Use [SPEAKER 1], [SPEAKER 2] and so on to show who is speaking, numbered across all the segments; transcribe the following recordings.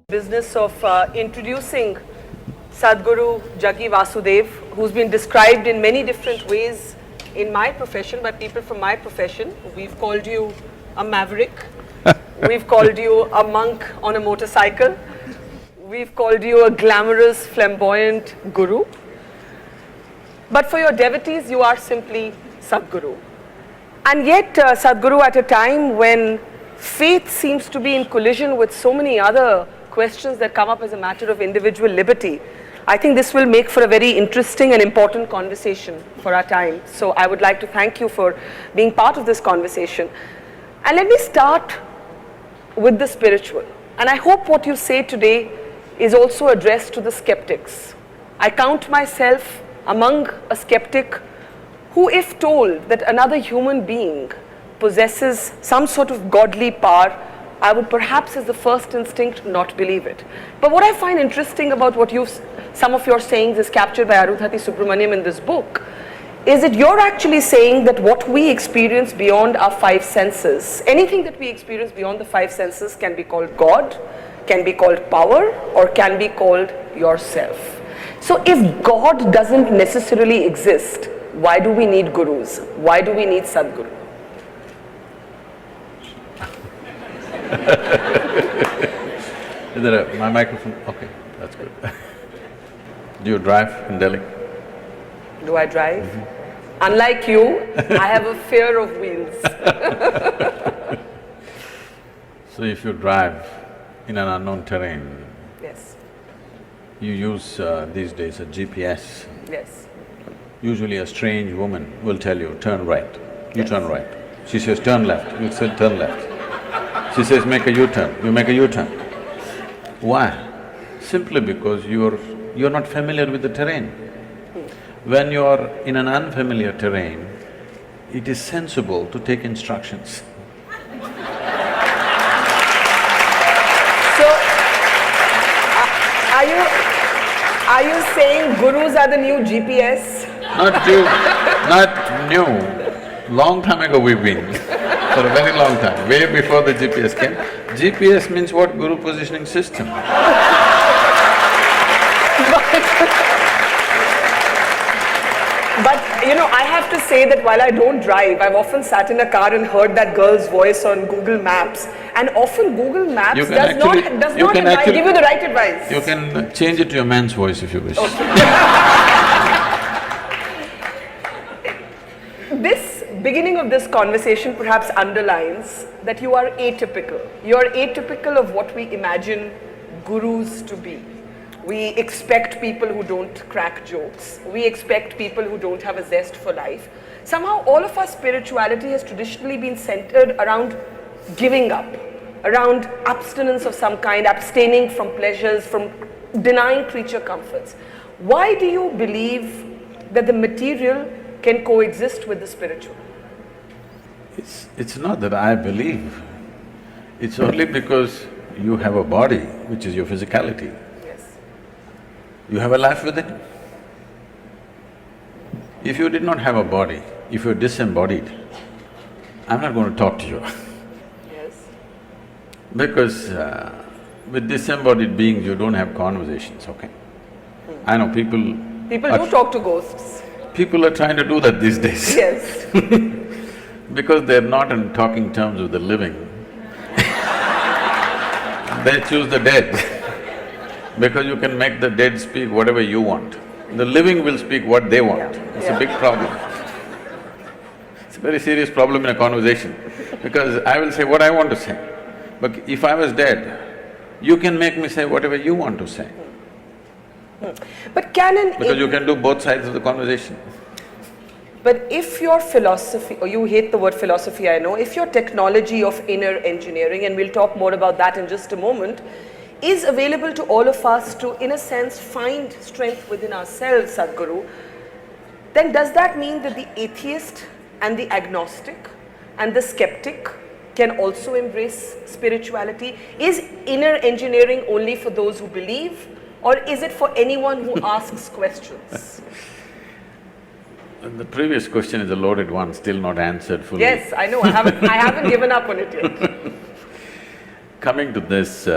[SPEAKER 1] Business of introducing Sadhguru Jaggi Vasudev, who's been described in many different ways in my profession by people from my profession. We've called you a maverick, we've called you a monk on a motorcycle, we've called you a glamorous, flamboyant guru. But for your devotees, you are simply Sadhguru. And yet Sadhguru, at a time when faith seems to be in collision with so many other questions that come up as a matter of individual liberty, I think this will make for a very interesting and important conversation for our time. So I would like to thank you for being part of this conversation. And let me start with the spiritual. And I hope what you say today is also addressed to the skeptics. I count myself among a skeptic who, if told that another human being possesses some sort of godly power, I would perhaps as the first instinct not believe it. But what I find interesting about what some of your sayings is captured by Arundhati Subramaniam in this book, is that you're actually saying that what we experience beyond our five senses, anything that we experience beyond the five senses can be called God, can be called power, or can be called yourself. So if God doesn't necessarily exist, why do we need gurus? Why do we need Sadhguru?
[SPEAKER 2] Is there my microphone? Okay, that's good. Do you drive in Delhi?
[SPEAKER 1] Do I drive? Unlike you, I have a fear of wheels.
[SPEAKER 2] So if you drive in an unknown terrain,
[SPEAKER 1] Yes,
[SPEAKER 2] you use these days a GPS.
[SPEAKER 1] yes,
[SPEAKER 2] Usually a strange woman will tell you, turn right. You
[SPEAKER 1] Yes.
[SPEAKER 2] turn right. She says, turn left. You say, turn left. She says, make a U-turn. You make a U-turn. Why? Simply because you're not familiar with the terrain. When you're in an unfamiliar terrain, it is sensible to take instructions.
[SPEAKER 1] So, are you saying gurus are the new GPS?
[SPEAKER 2] Not new. Long time ago we've been, for a very long time, way before the GPS came. GPS means what? Guru Positioning System.
[SPEAKER 1] But you know, I have to say that while I don't drive, I've often sat in a car and heard that girl's voice on Google Maps, and often Google Maps
[SPEAKER 2] You can
[SPEAKER 1] does
[SPEAKER 2] actually-
[SPEAKER 1] not
[SPEAKER 2] you can
[SPEAKER 1] advise,
[SPEAKER 2] actually-
[SPEAKER 1] give you the right advice.
[SPEAKER 2] You can change it to your man's voice if you wish.
[SPEAKER 1] This beginning of this conversation perhaps underlines that you are atypical. You are atypical of what we imagine gurus to be. We expect people who don't crack jokes. We expect people who don't have a zest for life. Somehow all of our spirituality has traditionally been centered around giving up, around abstinence of some kind, abstaining from pleasures, from denying creature comforts. Why do you believe that the material can coexist with the spiritual?
[SPEAKER 2] It's not that I believe, it's only because you have a body, which is your physicality.
[SPEAKER 1] Yes.
[SPEAKER 2] You have a life within. If you did not have a body, if you're disembodied, I'm not going to talk to you.
[SPEAKER 1] Yes.
[SPEAKER 2] Because with disembodied beings, you don't have conversations, okay? I know people…
[SPEAKER 1] People do talk to ghosts.
[SPEAKER 2] People are trying to do that these days.
[SPEAKER 1] Yes.
[SPEAKER 2] Because they're not in talking terms with the living, they choose the dead. Because you can make the dead speak whatever you want. The living will speak what they want.
[SPEAKER 1] Yeah.
[SPEAKER 2] It's a big problem. It's a very serious problem in a conversation, because I will say what I want to say. But if I was dead, you can make me say whatever you want to say.
[SPEAKER 1] But
[SPEAKER 2] Because you can do both sides of the conversation.
[SPEAKER 1] But if your philosophy, or you hate the word philosophy, I know, if your technology of inner engineering, and we'll talk more about that in just a moment, is available to all of us to, in a sense, find strength within ourselves, Sadhguru, then does that mean that the atheist and the agnostic and the skeptic can also embrace spirituality? Is inner engineering only for those who believe, or is it for anyone who asks questions?
[SPEAKER 2] The previous question is a loaded one, still not answered fully.
[SPEAKER 1] Yes, I know, I haven't given up on it yet.
[SPEAKER 2] Coming to this,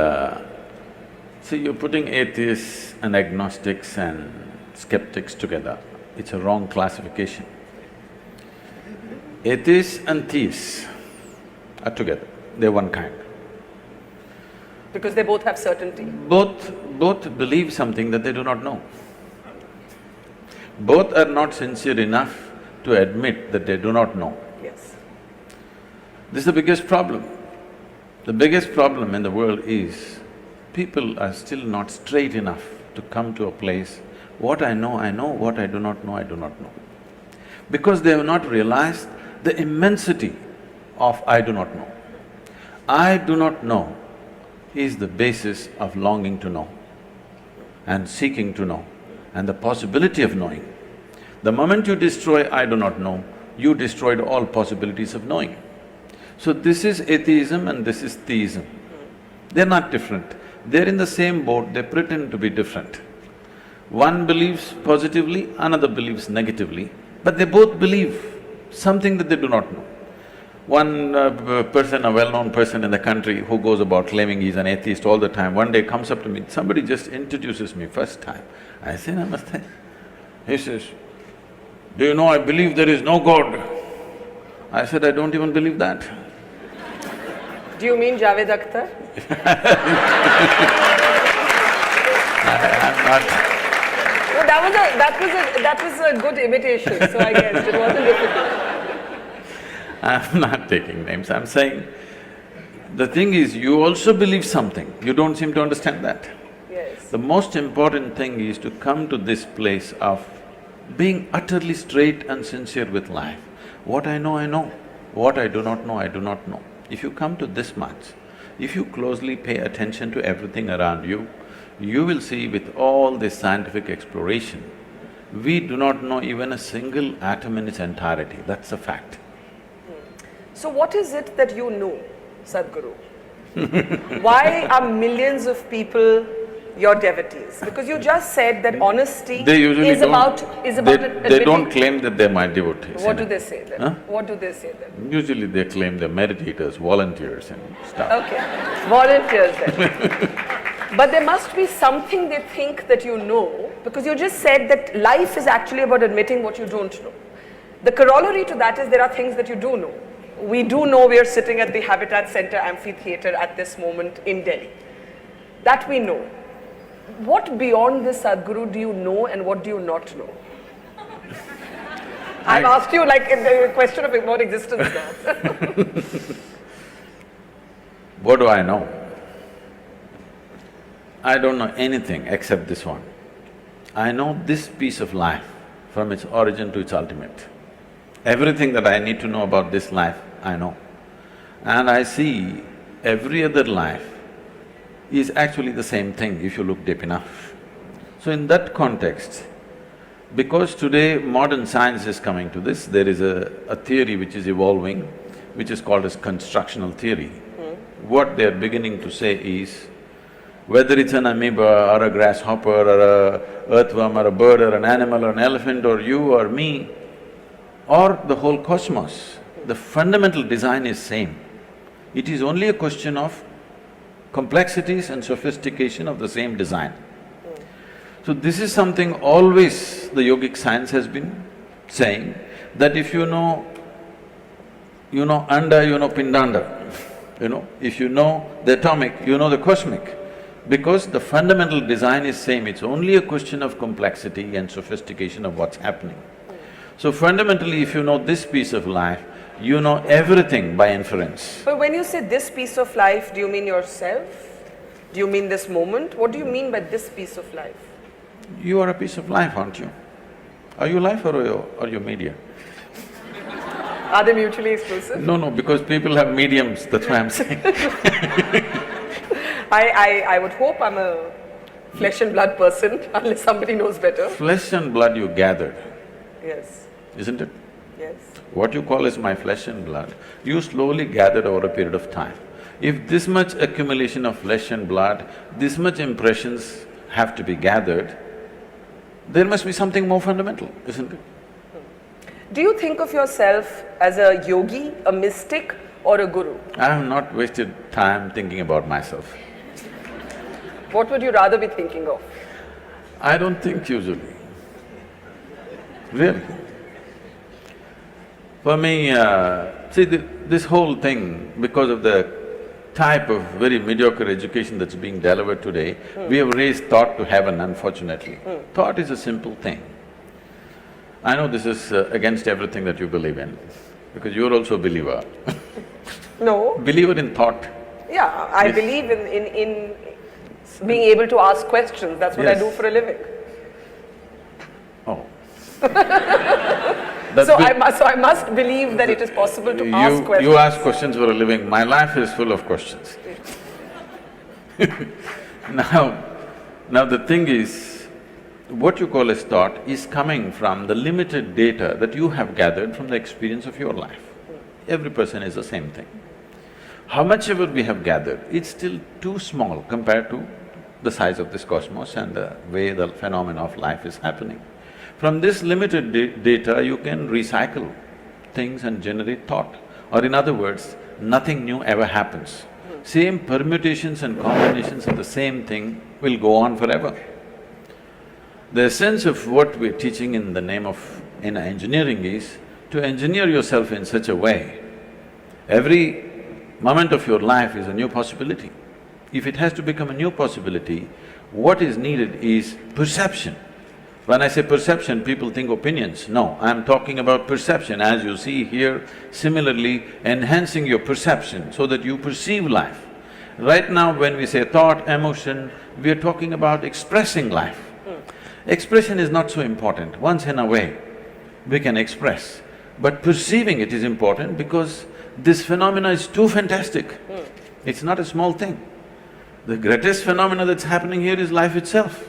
[SPEAKER 2] See, you're putting atheists and agnostics and skeptics together. It's a wrong classification. Atheists and theists are together, they're one kind.
[SPEAKER 1] Because they both have certainty.
[SPEAKER 2] Both believe something that they do not know. Both are not sincere enough to admit that they do not know.
[SPEAKER 1] Yes.
[SPEAKER 2] This is the biggest problem. The biggest problem in the world is people are still not straight enough to come to a place, what I know, what I do not know, I do not know. Because they have not realized the immensity of I do not know. I do not know is the basis of longing to know and seeking to know and the possibility of knowing. The moment you destroy I do not know, you destroyed all possibilities of knowing. So this is atheism and this is theism. They're not different. They're in the same boat, they pretend to be different. One believes positively, another believes negatively, but they both believe something that they do not know. One person, a well-known person in the country who goes about claiming he's an atheist all the time, one day comes up to me, somebody just introduces me first time. I say, Namaste. He says, do you know I believe there is no God? I said, I don't even believe that.
[SPEAKER 1] Do you mean Javed Akhtar?
[SPEAKER 2] I'm not…
[SPEAKER 1] No, that was a good imitation, so I guess it wasn't difficult.
[SPEAKER 2] I'm not taking names, I'm saying, the thing is, you also believe something, you don't seem to understand that.
[SPEAKER 1] Yes.
[SPEAKER 2] The most important thing is to come to this place of being utterly straight and sincere with life. What I know, what I do not know, I do not know. If you come to this much, if you closely pay attention to everything around you, you will see with all this scientific exploration, we do not know even a single atom in its entirety, that's a fact.
[SPEAKER 1] So what is it that you know, Sadhguru? Why are millions of people your devotees? Because you just said that honesty is about
[SPEAKER 2] They don't claim that they're my devotees.
[SPEAKER 1] What do they say then?
[SPEAKER 2] Huh?
[SPEAKER 1] What do they say then?
[SPEAKER 2] Usually they claim they're meditators, volunteers and stuff.
[SPEAKER 1] Okay, volunteers then. But there must be something they think that you know, because you just said that life is actually about admitting what you don't know. The corollary to that is there are things that you do know. We do know we are sitting at the Habitat Center Amphitheatre at this moment in Delhi. That we know. What beyond this, Sadhguru, do you know and what do you not know? I've asked you like in the question of what existence now.
[SPEAKER 2] What do I know? I don't know anything except this one. I know this piece of life from its origin to its ultimate. Everything that I need to know about this life, I know. And I see every other life is actually the same thing if you look deep enough. So in that context, because today modern science is coming to this, there is a theory which is evolving, which is called as constructional theory. What they're beginning to say is, whether it's an amoeba or a grasshopper or a earthworm or a bird or an animal or an elephant or you or me, or the whole cosmos, the fundamental design is same. It is only a question of complexities and sophistication of the same design. So this is something always the yogic science has been saying, that if you know anda, you know pindanda, if you know the atomic, you know the cosmic. Because the fundamental design is same, it's only a question of complexity and sophistication of what's happening. So fundamentally, if you know this piece of life, you know everything by inference.
[SPEAKER 1] But when you say this piece of life, do you mean yourself? Do you mean this moment? What do you mean by this piece of life?
[SPEAKER 2] You are a piece of life, aren't you? Are you life or you're media?
[SPEAKER 1] Are they mutually exclusive?
[SPEAKER 2] No, because people have mediums, that's why I'm saying.
[SPEAKER 1] I would hope I'm a flesh and blood person, unless somebody knows better.
[SPEAKER 2] Flesh and blood you gathered.
[SPEAKER 1] Yes.
[SPEAKER 2] Isn't it?
[SPEAKER 1] Yes.
[SPEAKER 2] What you call as my flesh and blood, you slowly gathered over a period of time. If this much accumulation of flesh and blood, this much impressions have to be gathered, there must be something more fundamental, isn't it?
[SPEAKER 1] Do you think of yourself as a yogi, a mystic or a guru?
[SPEAKER 2] I have not wasted time thinking about myself.
[SPEAKER 1] What would you rather be thinking of?
[SPEAKER 2] I don't think usually, really. For me, see this whole thing, because of the type of very mediocre education that's being delivered today, we have raised thought to heaven, unfortunately. Thought is a simple thing. I know this is against everything that you believe in, because you're also a believer.
[SPEAKER 1] No.
[SPEAKER 2] Believer in thought.
[SPEAKER 1] Yeah, I
[SPEAKER 2] Yes.
[SPEAKER 1] believe in being able to ask questions. That's what I
[SPEAKER 2] Yes.
[SPEAKER 1] do for a living.
[SPEAKER 2] Oh.
[SPEAKER 1] So I must believe that it is possible to ask questions.
[SPEAKER 2] You ask questions for a living. My life is full of questions. Now the thing is, what you call as thought is coming from the limited data that you have gathered from the experience of your life. Every person is the same thing. How much ever we have gathered, it's still too small compared to the size of this cosmos and the way the phenomena of life is happening. From this limited data, you can recycle things and generate thought. Or in other words, nothing new ever happens. Same permutations and combinations of the same thing will go on forever. The essence of what we're teaching in the name of engineering is to engineer yourself in such a way, every moment of your life is a new possibility. If it has to become a new possibility, what is needed is perception. When I say perception, people think opinions. No, I'm talking about perception, as you see here, similarly enhancing your perception so that you perceive life. Right now when we say thought, emotion, we are talking about expressing life. Expression is not so important. Once in a way, we can express. But perceiving it is important because this phenomena is too fantastic. It's not a small thing. The greatest phenomena that's happening here is life itself.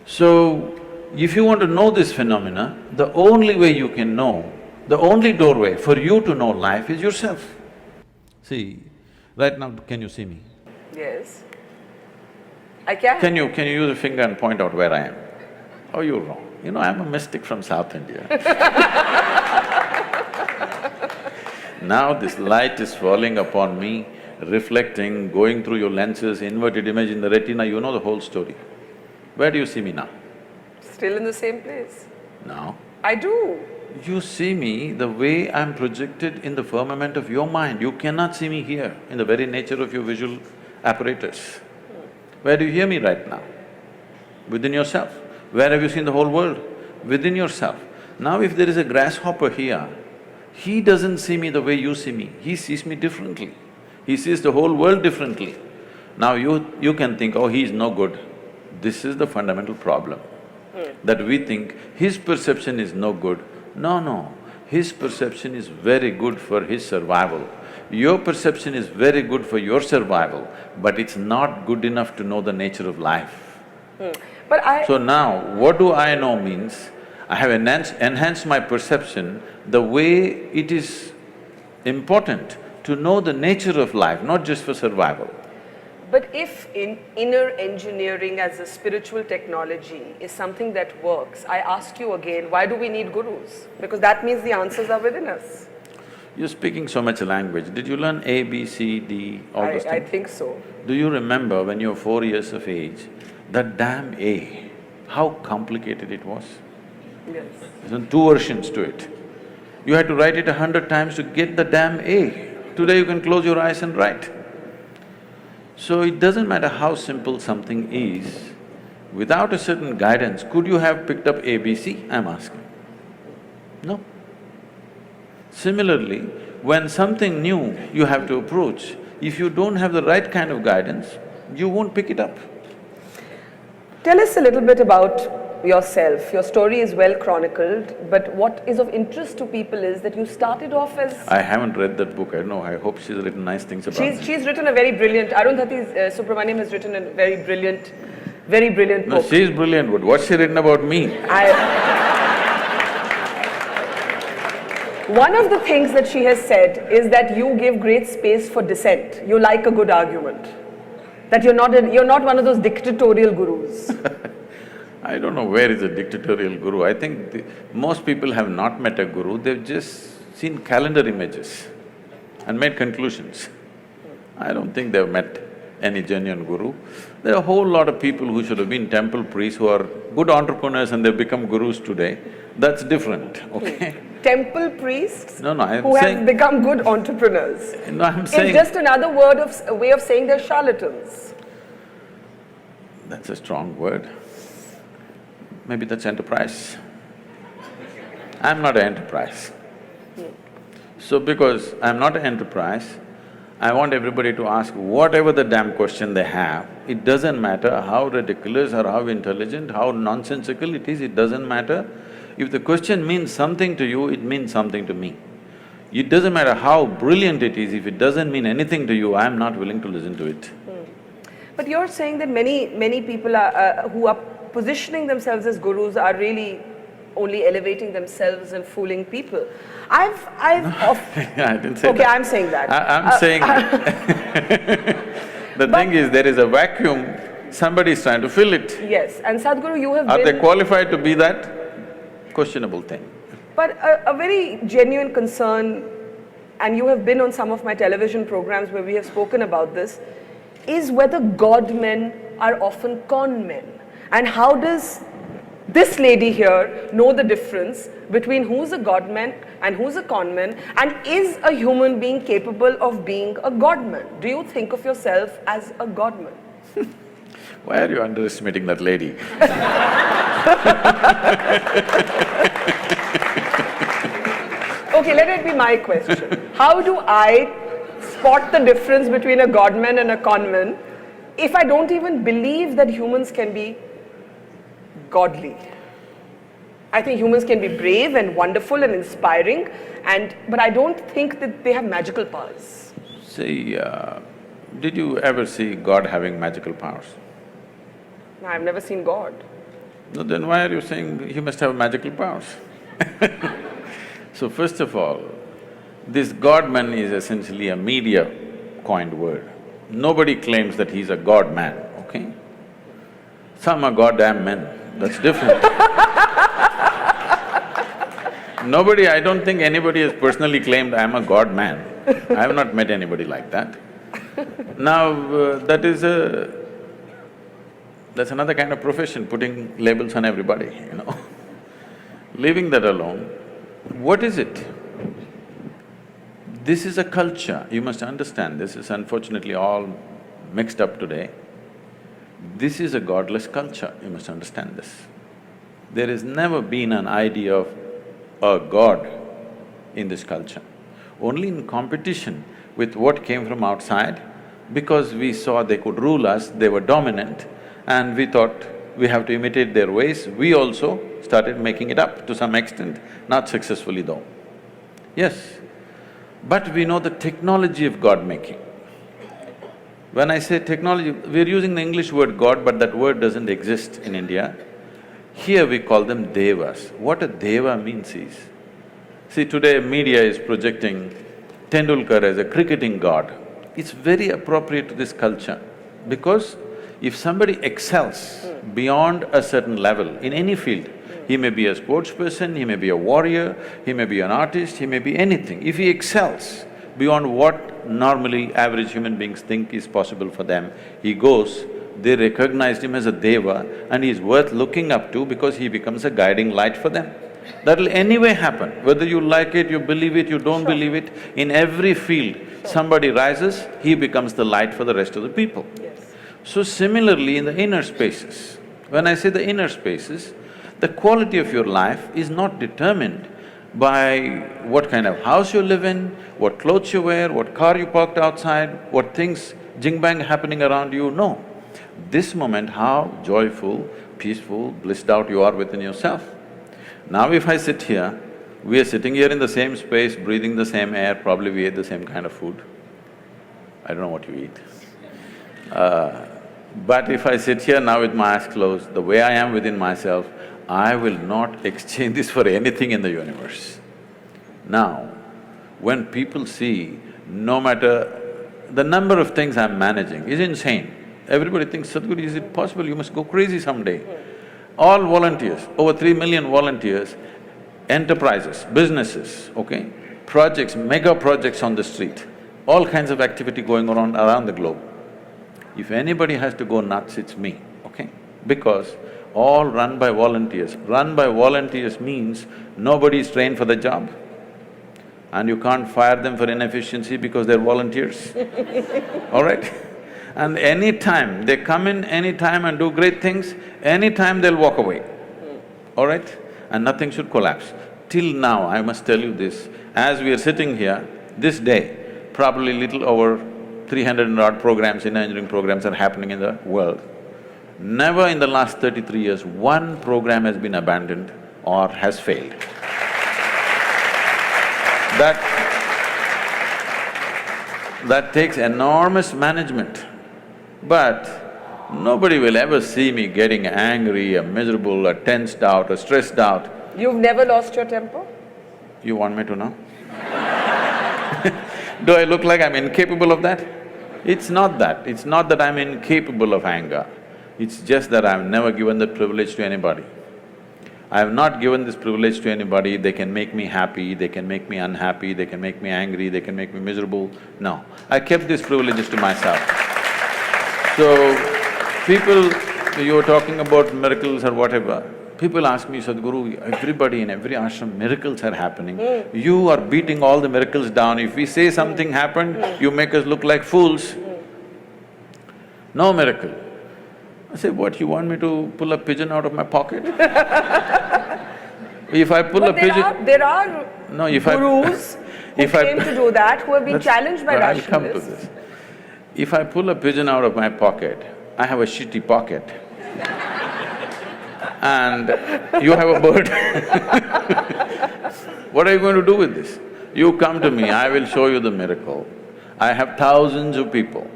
[SPEAKER 2] So, if you want to know this phenomena, the only way you can know, the only doorway for you to know life is yourself. See, right now, can you see me?
[SPEAKER 1] Yes. I can.
[SPEAKER 2] Can you use a finger and point out where I am? Oh, you're wrong. You know, I'm a mystic from South India. Now this light is falling upon me, reflecting, going through your lenses, inverted image in the retina, you know the whole story. Where do you see me now?
[SPEAKER 1] Still in the same place.
[SPEAKER 2] No.
[SPEAKER 1] I do.
[SPEAKER 2] You see me the way I'm projected in the firmament of your mind. You cannot see me here in the very nature of your visual apparatus. Where do you hear me right now? Within yourself. Where have you seen the whole world? Within yourself. Now if there is a grasshopper here, he doesn't see me the way you see me, he sees me differently. He sees the whole world differently. Now you can think, oh, he is no good. This is the fundamental problem. That we think his perception is no good. No, his perception is very good for his survival. Your perception is very good for your survival, but it's not good enough to know the nature of life. So now, what do I know means, I have enhanced my perception the way it is important to know the nature of life, not just for survival.
[SPEAKER 1] But if inner engineering as a spiritual technology is something that works, I ask you again, why do we need gurus? Because that means the answers are within us.
[SPEAKER 2] You're speaking so much language. Did you learn A, B, C, D, all those things?
[SPEAKER 1] I think so.
[SPEAKER 2] Do you remember when you were 4 years of age, that damn A, how complicated it was?
[SPEAKER 1] Yes.
[SPEAKER 2] There's two versions to it. You had to write it 100 times to get the damn A. Today you can close your eyes and write. So it doesn't matter how simple something is, without a certain guidance, could you have picked up ABC, I'm asking? No. Similarly, when something new you have to approach, if you don't have the right kind of guidance, you won't pick it up.
[SPEAKER 1] Tell us a little bit about yourself. Your story is well chronicled, but what is of interest to people is that you started off as…
[SPEAKER 2] I haven't read that book, I know, I hope she's written nice things about me.
[SPEAKER 1] She's written a very brilliant… Arundhati Subramaniam has written a very brilliant
[SPEAKER 2] No,
[SPEAKER 1] book.
[SPEAKER 2] she's brilliant, but what's she written about me?
[SPEAKER 1] One of the things that she has said is that you give great space for dissent. You like a good argument. That you're not one of those dictatorial gurus.
[SPEAKER 2] I don't know where is a dictatorial guru. I think most people have not met a guru, they've just seen calendar images and made conclusions. I don't think they've met any genuine guru. There are a whole lot of people who should have been temple priests who are good entrepreneurs and they've become gurus today. That's different, okay?
[SPEAKER 1] Temple priests
[SPEAKER 2] No, I'm
[SPEAKER 1] who
[SPEAKER 2] saying…
[SPEAKER 1] have become good entrepreneurs.
[SPEAKER 2] No, I'm saying…
[SPEAKER 1] It's just another way of saying they're charlatans.
[SPEAKER 2] That's a strong word. Maybe that's enterprise. I'm not an enterprise. So because I'm not an enterprise, I want everybody to ask whatever the damn question they have. It doesn't matter how ridiculous or how intelligent, how nonsensical it is, it doesn't matter. If the question means something to you, it means something to me. It doesn't matter how brilliant it is, if it doesn't mean anything to you, I'm not willing to listen to it.
[SPEAKER 1] But you're saying that many people who are positioning themselves as gurus are really only elevating themselves and fooling people.
[SPEAKER 2] I didn't say
[SPEAKER 1] okay,
[SPEAKER 2] that.
[SPEAKER 1] I'm saying that.
[SPEAKER 2] I'm saying… The thing is, there is a vacuum, somebody is trying to fill it.
[SPEAKER 1] Yes, and Sadhguru, you have been…
[SPEAKER 2] Are they qualified to be that? Questionable thing.
[SPEAKER 1] But a very genuine concern, and you have been on some of my television programs where we have spoken about this, is whether God men are often con men. And how does this lady here know the difference between who's a God man and who's a con man, and is a human being capable of being a God man? Do you think of yourself as a God man?
[SPEAKER 2] Why are you underestimating that lady?
[SPEAKER 1] Okay, let it be my question. How do I spot the difference between a godman and a conman if I don't even believe that humans can be godly? I think humans can be brave and wonderful and inspiring, but I don't think that they have magical powers.
[SPEAKER 2] See, did you ever see God having magical powers?
[SPEAKER 1] No, I've never seen God.
[SPEAKER 2] No, then why are you saying he must have magical powers? So first of all, this God-man is essentially a media-coined word. Nobody claims that he's a God-man, okay? Some are goddamn men, that's different. I don't think anybody has personally claimed I'm a God-man. I have not met anybody like that. Now, that's another kind of profession, putting labels on everybody, you know. Leaving that alone, what is it? This is a culture, you must understand, this is unfortunately all mixed up today. This is a godless culture, you must understand this. There has never been an idea of a god in this culture. Only in competition with what came from outside, because we saw they could rule us, they were dominant, and we thought we have to imitate their ways, we also started making it up to some extent, not successfully though. Yes, but we know the technology of God-making. When I say technology, we're using the English word God, but that word doesn't exist in India. Here we call them devas. What a deva means is, see today media is projecting Tendulkar as a cricketing god. It's very appropriate to this culture, because if somebody excels beyond a certain level in any field, he may be a sports person, he may be a warrior, he may be an artist, he may be anything. If he excels beyond what normally average human beings think is possible for them, he goes, they recognized him as a deva and he's worth looking up to because he becomes a guiding light for them. That'll anyway happen, whether you like it, you believe it, you don't believe it, in every field, somebody rises, he becomes the light for the rest of the people.
[SPEAKER 1] Yes.
[SPEAKER 2] So similarly in the inner spaces, when I say the inner spaces, the quality of your life is not determined by what kind of house you live in, what clothes you wear, what car you parked outside, what things jing-bang happening around you, no. This moment, how joyful, peaceful, blissed out you are within yourself. Now if I sit here, we are sitting here in the same space, breathing the same air, probably we ate the same kind of food. I don't know what you eat. But if I sit here now with my eyes closed, the way I am within myself, I will not exchange this for anything in the universe. Now, when people see, no matter… the number of things I'm managing is insane. Everybody thinks, Sadhguru, is it possible? You must go crazy someday. All volunteers, over 3 million volunteers, enterprises, businesses, okay, projects, mega projects on the street, all kinds of activity going on around the globe. If anybody has to go nuts, it's me, okay? Because all run by volunteers. Run by volunteers means nobody is trained for the job and you can't fire them for inefficiency because they're volunteers, all right? And anytime they come in, anytime and do great things, anytime they'll walk away, all right? And nothing should collapse. Till now, I must tell you this, as we are sitting here, this day, probably little over 300 and odd programs, engineering programs are happening in the world. Never in the last 33 years, one program has been abandoned or has failed. That takes enormous management. But nobody will ever see me getting angry or miserable or tensed out or stressed out.
[SPEAKER 1] You've never lost your temper?
[SPEAKER 2] You want me to know? Do I look like I'm incapable of that? It's not that. It's not that I'm incapable of anger. It's just that I've never given that privilege to anybody. I have not given this privilege to anybody. They can make me happy, they can make me unhappy, they can make me angry, they can make me miserable. No, I kept these privileges to myself. So, people… you were talking about miracles or whatever, people ask me, Sadhguru, everybody in every ashram, miracles are happening. You are beating all the miracles down. If we say something happened, you make us look like fools. No miracle. I say, what, you want me to pull a pigeon out of my pocket? If I pull a pigeon…
[SPEAKER 1] there are
[SPEAKER 2] No, if
[SPEAKER 1] gurus who claim to do that, who have been challenged by
[SPEAKER 2] rationalists. I'll come to
[SPEAKER 1] rationalists.
[SPEAKER 2] this. If I pull a pigeon out of my pocket, I have a shitty pocket. And you have a bird. What are you going to do with this? You come to me, I will show you the miracle. I have thousands of people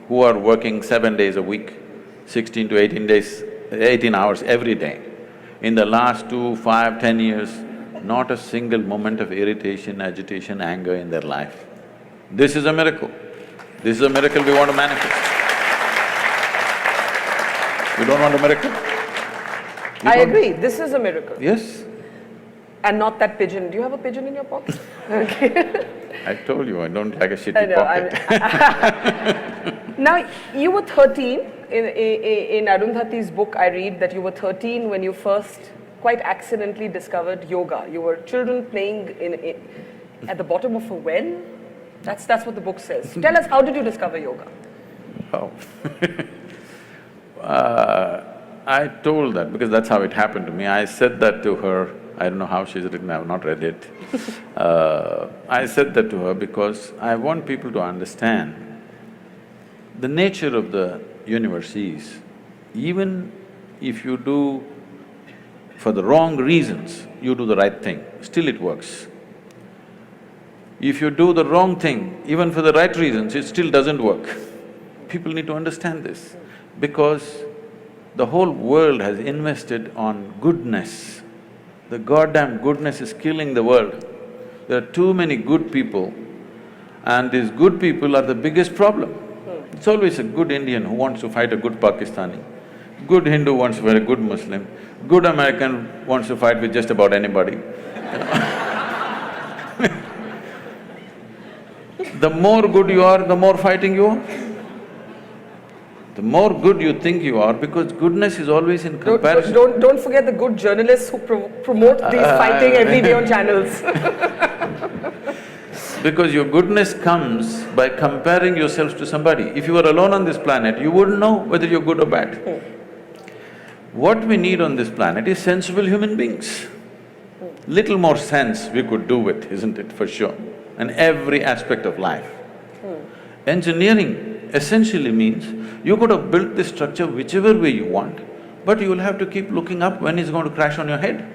[SPEAKER 2] who are working 7 days a week, 16 to 18 hours every day. In the last 2, 5, 10 years, not a single moment of irritation, agitation, anger in their life. This is a miracle. This is a miracle we want to manifest. You don't want a miracle?
[SPEAKER 1] I agree, this is a miracle.
[SPEAKER 2] Yes.
[SPEAKER 1] And not that pigeon. Do you have a pigeon in your pocket? Okay.
[SPEAKER 2] I told you, I don't like a shitty pocket.
[SPEAKER 1] Now, you were 13, in Arundhati's book I read that you were 13 when you first quite accidentally discovered yoga. You were children playing at the bottom of a well. That's what the book says. Tell us, how did you discover yoga?
[SPEAKER 2] Oh. I told that because that's how it happened to me. I said that to her, I don't know how she's written, I have not read it. I said that to her because I want people to understand the nature of the universe is, even if you do for the wrong reasons, you do the right thing, still it works. If you do the wrong thing, even for the right reasons, it still doesn't work. People need to understand this, because the whole world has invested on goodness. The goddamn goodness is killing the world. There are too many good people, and these good people are the biggest problem. It's always a good Indian who wants to fight a good Pakistani, good Hindu wants to fight a good Muslim, good American wants to fight with just about anybody, you know. The more good you are, the more fighting you are. The more good you think you are, because goodness is always in comparison.
[SPEAKER 1] Don't forget the good journalists who promote these fighting every day on channels.
[SPEAKER 2] Because your goodness comes by comparing yourselves to somebody. If you were alone on this planet, you wouldn't know whether you're good or bad. What we need on this planet is sensible human beings. Little more sense we could do with, isn't it, for sure, in every aspect of life. Engineering essentially means you could have built this structure whichever way you want, but you will have to keep looking up when it's going to crash on your head.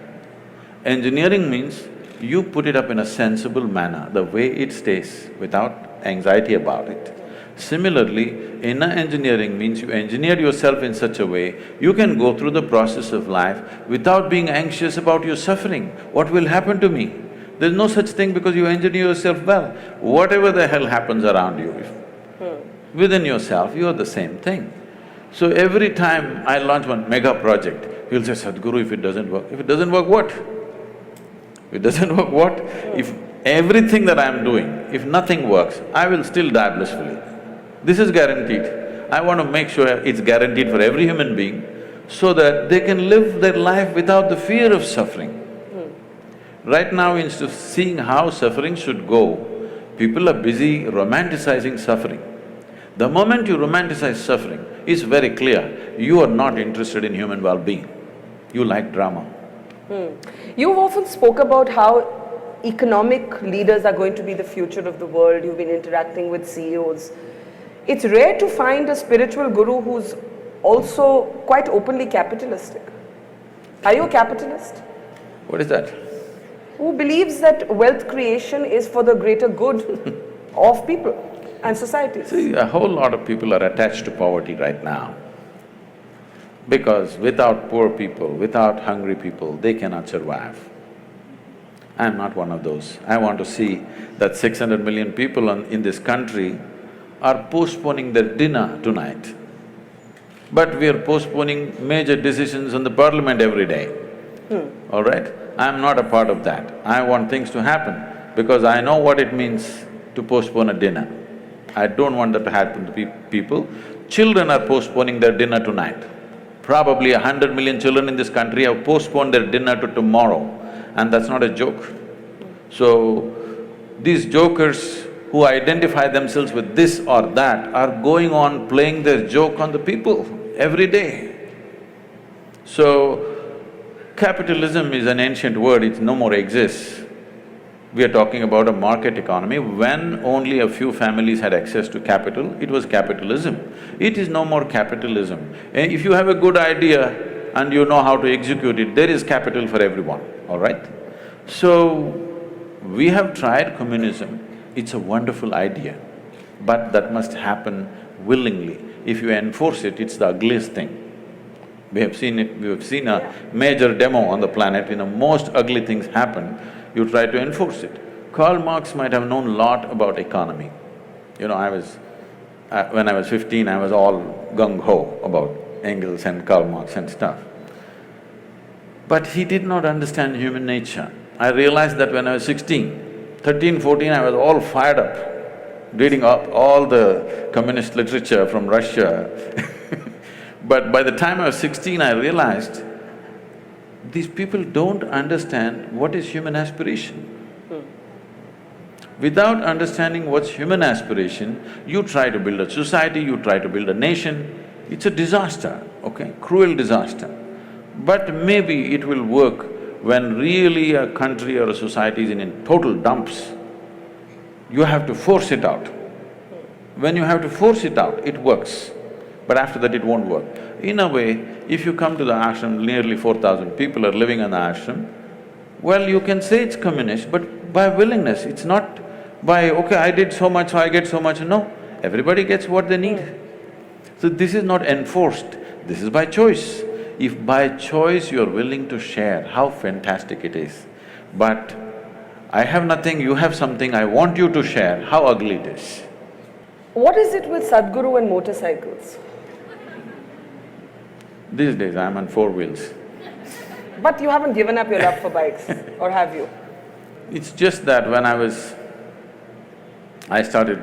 [SPEAKER 2] Engineering means you put it up in a sensible manner, the way it stays, without anxiety about it. Similarly, inner engineering means you engineer yourself in such a way, you can go through the process of life without being anxious about your suffering. What will happen to me? There's no such thing because you engineer yourself well. Whatever the hell happens around you, within yourself, you are the same thing. So every time I launch one mega project, you'll say, Sadhguru, if it doesn't work, if it doesn't work, what? If it doesn't work, what? If everything that I'm doing, if nothing works, I will still die blissfully. This is guaranteed. I want to make sure it's guaranteed for every human being so that they can live their life without the fear of suffering. Right now, instead of seeing how suffering should go, people are busy romanticizing suffering. The moment you romanticize suffering, it's very clear, you are not interested in human well-being. You like drama.
[SPEAKER 1] You've often spoke about how economic leaders are going to be the future of the world. You've been interacting with CEOs. It's rare to find a spiritual guru who's also quite openly capitalistic. Are you a capitalist?
[SPEAKER 2] What is that?
[SPEAKER 1] Who believes that wealth creation is for the greater good of people and societies?
[SPEAKER 2] See, a whole lot of people are attached to poverty right now. Because without poor people, without hungry people, they cannot survive. I'm not one of those. I want to see that 600 million people in this country are postponing their dinner tonight. But we are postponing major decisions on the parliament every day. All right? I'm not a part of that. I want things to happen because I know what it means to postpone a dinner. I don't want that to happen to people. Children are postponing their dinner tonight. Probably 100 million children in this country have postponed their dinner to tomorrow, and that's not a joke. So, these jokers who identify themselves with this or that are going on playing their joke on the people every day. So, capitalism is an ancient word, it no more exists. We are talking about a market economy. When only a few families had access to capital, it was capitalism. It is no more capitalism. And if you have a good idea and you know how to execute it, there is capital for everyone, all right? So, we have tried communism, it's a wonderful idea, but that must happen willingly. If you enforce it, it's the ugliest thing. We have seen it, we have seen a major demo on the planet, most ugly things happen, you try to enforce it. Karl Marx might have known a lot about economy. When I was 15, I was all gung-ho about Engels and Karl Marx and stuff. But he did not understand human nature. I realized that when I was 13, 14, I was all fired up, reading up all the communist literature from Russia. But by the time I was 16, I realized these people don't understand what is human aspiration. Without understanding what's human aspiration, you try to build a society, you try to build a nation, it's a disaster, okay, cruel disaster. But maybe it will work when really a country or a society is in total dumps. You have to force it out. When you have to force it out, it works. But after that it won't work. In a way, if you come to the ashram, nearly 4,000 people are living in the ashram, well, you can say it's communist, but by willingness, it's not by, okay, I did so much, so I get so much, no. Everybody gets what they need. So this is not enforced, this is by choice. If by choice you're willing to share, how fantastic it is. But I have nothing, you have something, I want you to share, how ugly it is.
[SPEAKER 1] What is it with Sadhguru and motorcycles?
[SPEAKER 2] These days I'm on 4 wheels.
[SPEAKER 1] But you haven't given up your love for bikes, or have you?
[SPEAKER 2] It's just that when I started,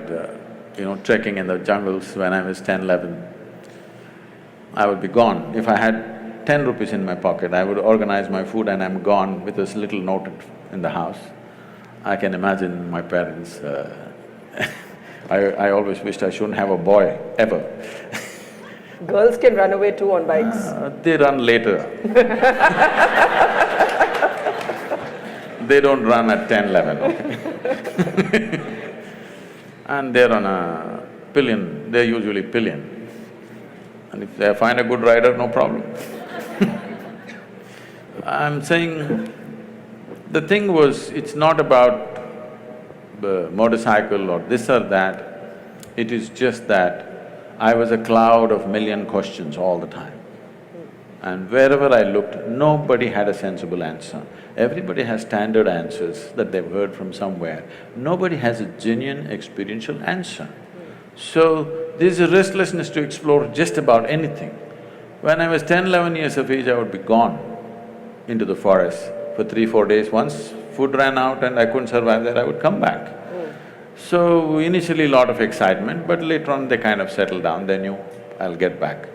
[SPEAKER 2] trekking in the jungles when I was 10, 11, I would be gone. If I had 10 rupees in my pocket, I would organize my food and I'm gone with this little note in the house. I can imagine my parents, I always wished I shouldn't have a boy, ever.
[SPEAKER 1] Girls can run away too on bikes.
[SPEAKER 2] They run later. They don't run at 10, 11, okay? And they're on a pillion, they're usually pillion. And if they find a good rider, no problem. I'm saying, the thing was, it's not about the motorcycle or this or that, it is just that I was a cloud of million questions all the time. And wherever I looked, nobody had a sensible answer. Everybody has standard answers that they've heard from somewhere. Nobody has a genuine experiential answer. So, there's a restlessness to explore just about anything. When I was 10, 11 years of age, I would be gone into the forest for 3-4 days. Once food ran out and I couldn't survive there, I would come back. So, initially lot of excitement, but later on they kind of settled down, they knew I'll get back.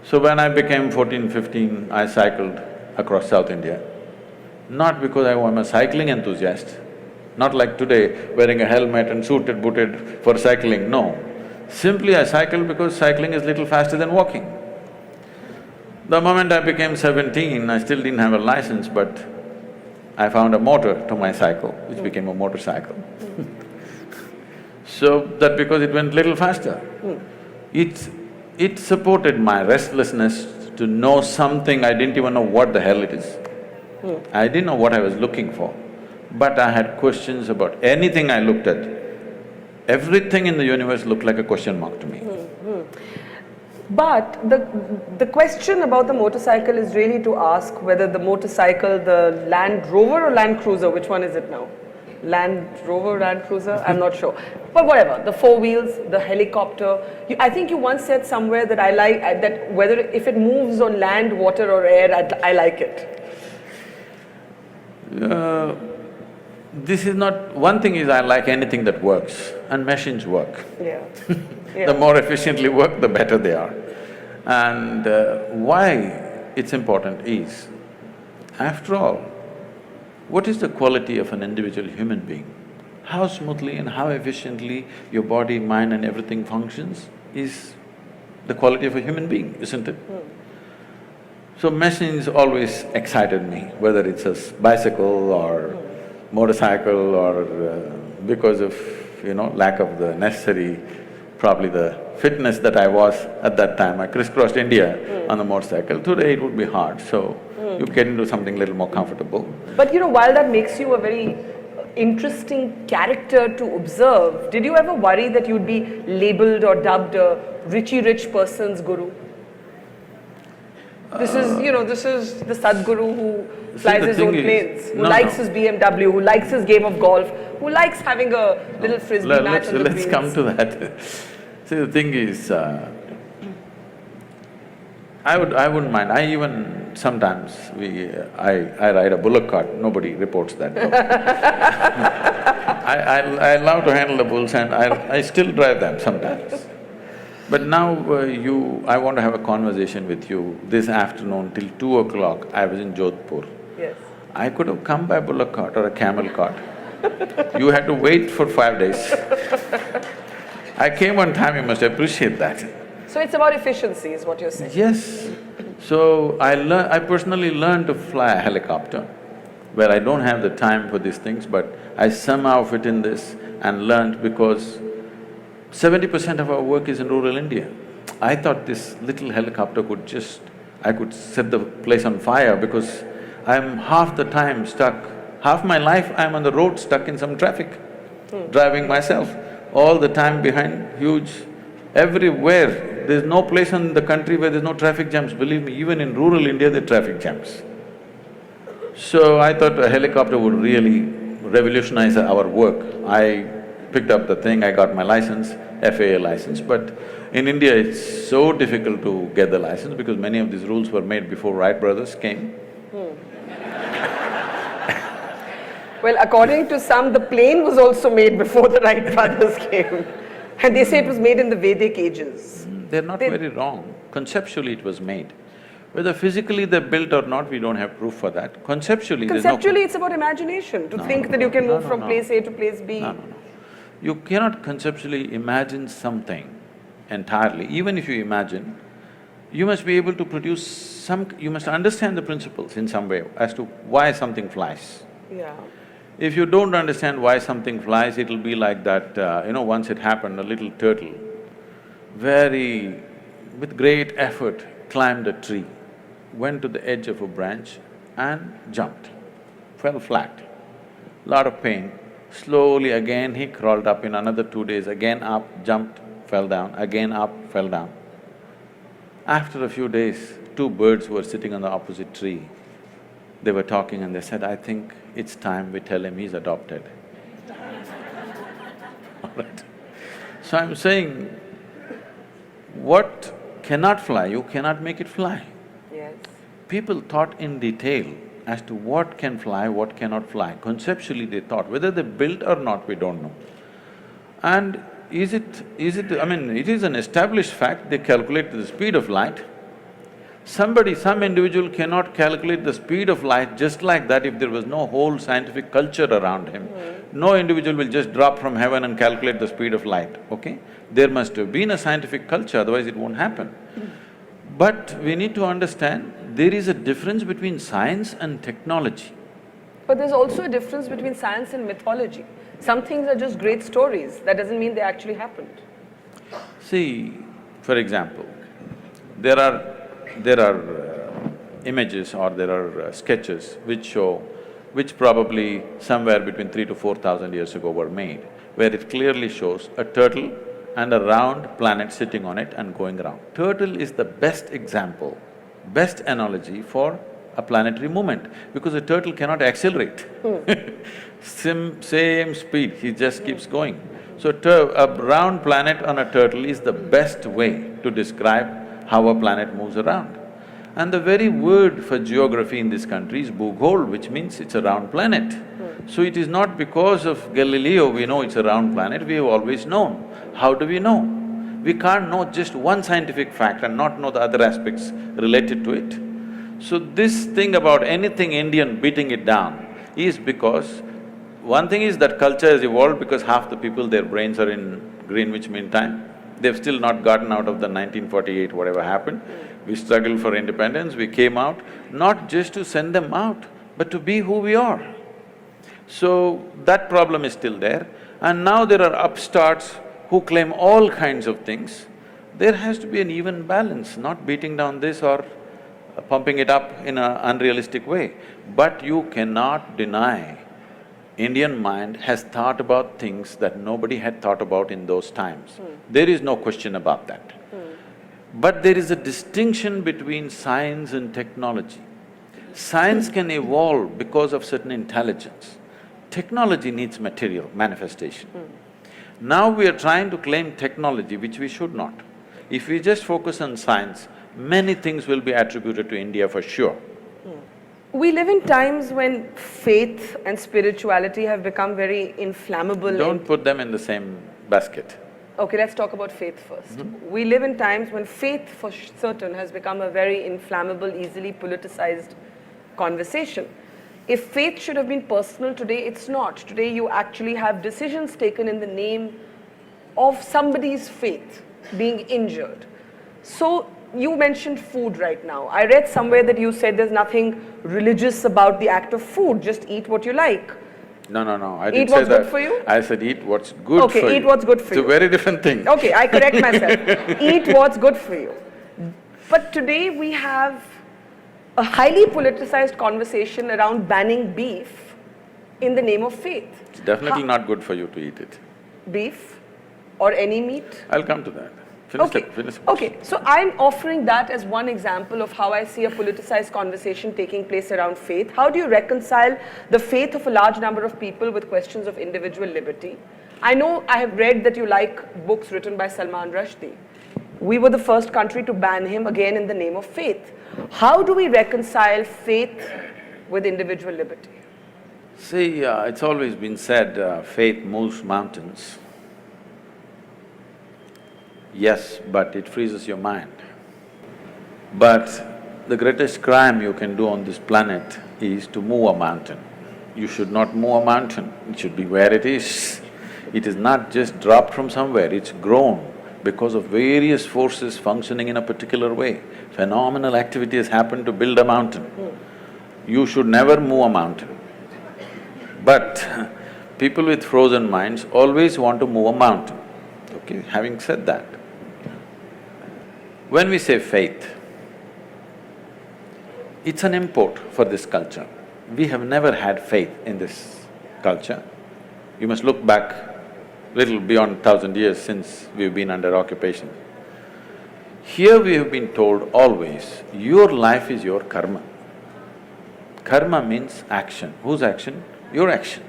[SPEAKER 2] So when I became 14, 15, I cycled across South India. Not because I'm a cycling enthusiast, not like today, wearing a helmet and suited, booted for cycling, no. Simply I cycled because cycling is little faster than walking. The moment I became 17, I still didn't have a license, but I found a motor to my cycle, which became a motorcycle. So that because it went little faster. It supported my restlessness to know something, I didn't even know what the hell it is. I didn't know what I was looking for, but I had questions about anything I looked at. Everything in the universe looked like a question mark to me.
[SPEAKER 1] But the question about the motorcycle is really to ask whether the motorcycle, the Land Rover or Land Cruiser, which one is it now? Land Rover, Land Cruiser, I'm not sure. But whatever, the four wheels, the helicopter. I think you once said somewhere that that whether if it moves on land, water or air, I like it.
[SPEAKER 2] This is not… One thing is I like anything that works, and machines work.
[SPEAKER 1] Yeah. Yeah.
[SPEAKER 2] The more efficiently work, the better they are. And why it's important is, after all, what is the quality of an individual human being? How smoothly and how efficiently your body, mind and everything functions is the quality of a human being, isn't it? So machines always excited me, whether it's a bicycle or motorcycle or because of, lack of the necessary, probably the fitness that I was at that time. I crisscrossed India on the motorcycle. Today it would be hard, so you get into something little more comfortable.
[SPEAKER 1] But while that makes you a very interesting character to observe, did you ever worry that you'd be labeled or dubbed a rich person's guru? This is the Sadhguru who flies his own planes, who likes his BMW, who likes his game of golf, who likes having a little frisbee match on the
[SPEAKER 2] Let's come to that. See, the thing is, I wouldn't mind. I even sometimes I ride a bullock cart. Nobody reports that. I love to handle the bulls and I still drive them sometimes. But now I want to have a conversation with you. This afternoon till 2 o'clock, I was in Jodhpur.
[SPEAKER 1] Yes.
[SPEAKER 2] I could have come by bullock cart or a camel cart. You had to wait for 5 days. I came on time, you must appreciate that.
[SPEAKER 1] So it's about efficiency is what you're saying?
[SPEAKER 2] Yes. So I personally learned to fly a helicopter, where I don't have the time for these things, but I somehow fit in this and learned because 70% of our work is in rural India. I thought this little helicopter I could set the place on fire because I'm half the time stuck, half my life I'm on the road stuck in some traffic, driving myself, all the time behind huge… Everywhere, there's no place in the country where there's no traffic jams. Believe me, even in rural India there are traffic jams. So I thought a helicopter would really revolutionize our work. I picked up the thing, I got my license, FAA license, but in India it's so difficult to get the license because many of these rules were made before Wright brothers came.
[SPEAKER 1] Well, according to some, the plane was also made before the Wright brothers came. And they say it was made in the Vedic ages.
[SPEAKER 2] They're not very wrong. Conceptually it was made. Whether physically they're built or not, we don't have proof for that. Conceptually,
[SPEAKER 1] Conceptually, it's about imagination, to think that you can move from place A to place B.
[SPEAKER 2] No. You cannot conceptually imagine something entirely. Even if you imagine, you must be able to produce you must understand the principles in some way as to why something flies.
[SPEAKER 1] Yeah.
[SPEAKER 2] If you don't understand why something flies, it'll be like that, once it happened, a little turtle, with great effort, climbed a tree, went to the edge of a branch and jumped, fell flat. Lot of pain. Slowly again he crawled up in another 2 days, again up, jumped, fell down, again up, fell down. After a few days, 2 birds were sitting on the opposite tree. They were talking and they said, I think it's time we tell him he's adopted. All right. So I'm saying, what cannot fly, you cannot make it fly.
[SPEAKER 1] Yes.
[SPEAKER 2] People thought in detail as to what can fly, what cannot fly. Conceptually they thought, whether they built or not, we don't know. And I mean, it is an established fact, they calculate the speed of light. Some individual cannot calculate the speed of light just like that if there was no whole scientific culture around him. No individual will just drop from heaven and calculate the speed of light, okay? There must have been a scientific culture, otherwise it won't happen. But we need to understand, there is a difference between science and technology.
[SPEAKER 1] But there's also a difference between science and mythology. Some things are just great stories, that doesn't mean they actually happened.
[SPEAKER 2] See, for example, there are images or there are sketches which probably somewhere between 3,000 to 4,000 years ago were made, where it clearly shows a turtle and a round planet sitting on it and going around. Turtle is the best example, best analogy for a planetary movement, because a turtle cannot accelerate. Same speed, he just keeps going. So a round planet on a turtle is the best way to describe how a planet moves around. And the very word for geography in this country is Bhugol, which means it's a round planet. So it is not because of Galileo we know it's a round planet, we have always known. How do we know? We can't know just one scientific fact and not know the other aspects related to it. So this thing about anything Indian beating it down is because one thing is that culture has evolved because half the people, their brains are in Greenwich Mean Time. They've still not gotten out of the 1948, whatever happened. We struggled for independence, we came out, not just to send them out, but to be who we are. So that problem is still there. And now there are upstarts who claim all kinds of things. There has to be an even balance, not beating down this or pumping it up in an unrealistic way. But you cannot deny Indian mind has thought about things that nobody had thought about in those times. There is no question about that. But there is a distinction between science and technology. Science can evolve because of certain intelligence. Technology needs material, manifestation. Now we are trying to claim technology, which we should not. If we just focus on science, many things will be attributed to India for sure.
[SPEAKER 1] We live in times when faith and spirituality have become very inflammable.
[SPEAKER 2] Don't put them in the same basket.
[SPEAKER 1] Okay, let's talk about faith first. We live in times when faith for certain has become a very inflammable, easily politicized conversation. If faith should have been personal today, it's not. Today you actually have decisions taken in the name of somebody's faith being injured. So you mentioned food right now. I read somewhere that you said there's nothing religious about the act of food, just eat what you like.
[SPEAKER 2] No, I
[SPEAKER 1] Eat
[SPEAKER 2] didn't say
[SPEAKER 1] what's
[SPEAKER 2] that.
[SPEAKER 1] good for you?
[SPEAKER 2] I said eat what's good for you.
[SPEAKER 1] Okay, eat what's good for you.
[SPEAKER 2] It's a very different thing.
[SPEAKER 1] Okay, I correct myself. Eat what's good for you. But today we have a highly politicized conversation around banning beef in the name of faith.
[SPEAKER 2] It's definitely not good for you to eat it.
[SPEAKER 1] Beef or any meat?
[SPEAKER 2] I'll come to that. Finish.
[SPEAKER 1] Okay, so I'm offering that as one example of how I see a politicized conversation taking place around faith. How do you reconcile the faith of a large number of people with questions of individual liberty? I know I have read that you like books written by Salman Rushdie. We were the first country to ban him again in the name of faith. How do we reconcile faith with individual liberty?
[SPEAKER 2] See, it's always been said, faith moves mountains. Yes, but it freezes your mind. But the greatest crime you can do on this planet is to move a mountain. You should not move a mountain, it should be where it is. It is not just dropped from somewhere, it's grown because of various forces functioning in a particular way. Phenomenal activity has happened to build a mountain. You should never move a mountain. But people with frozen minds always want to move a mountain. Okay, having said that, when we say faith, it's an import for this culture. We have never had faith in this culture. You must look back little beyond 1,000 years since we've been under occupation. Here we have been told always, your life is your karma. Karma means action. Whose action? Your action.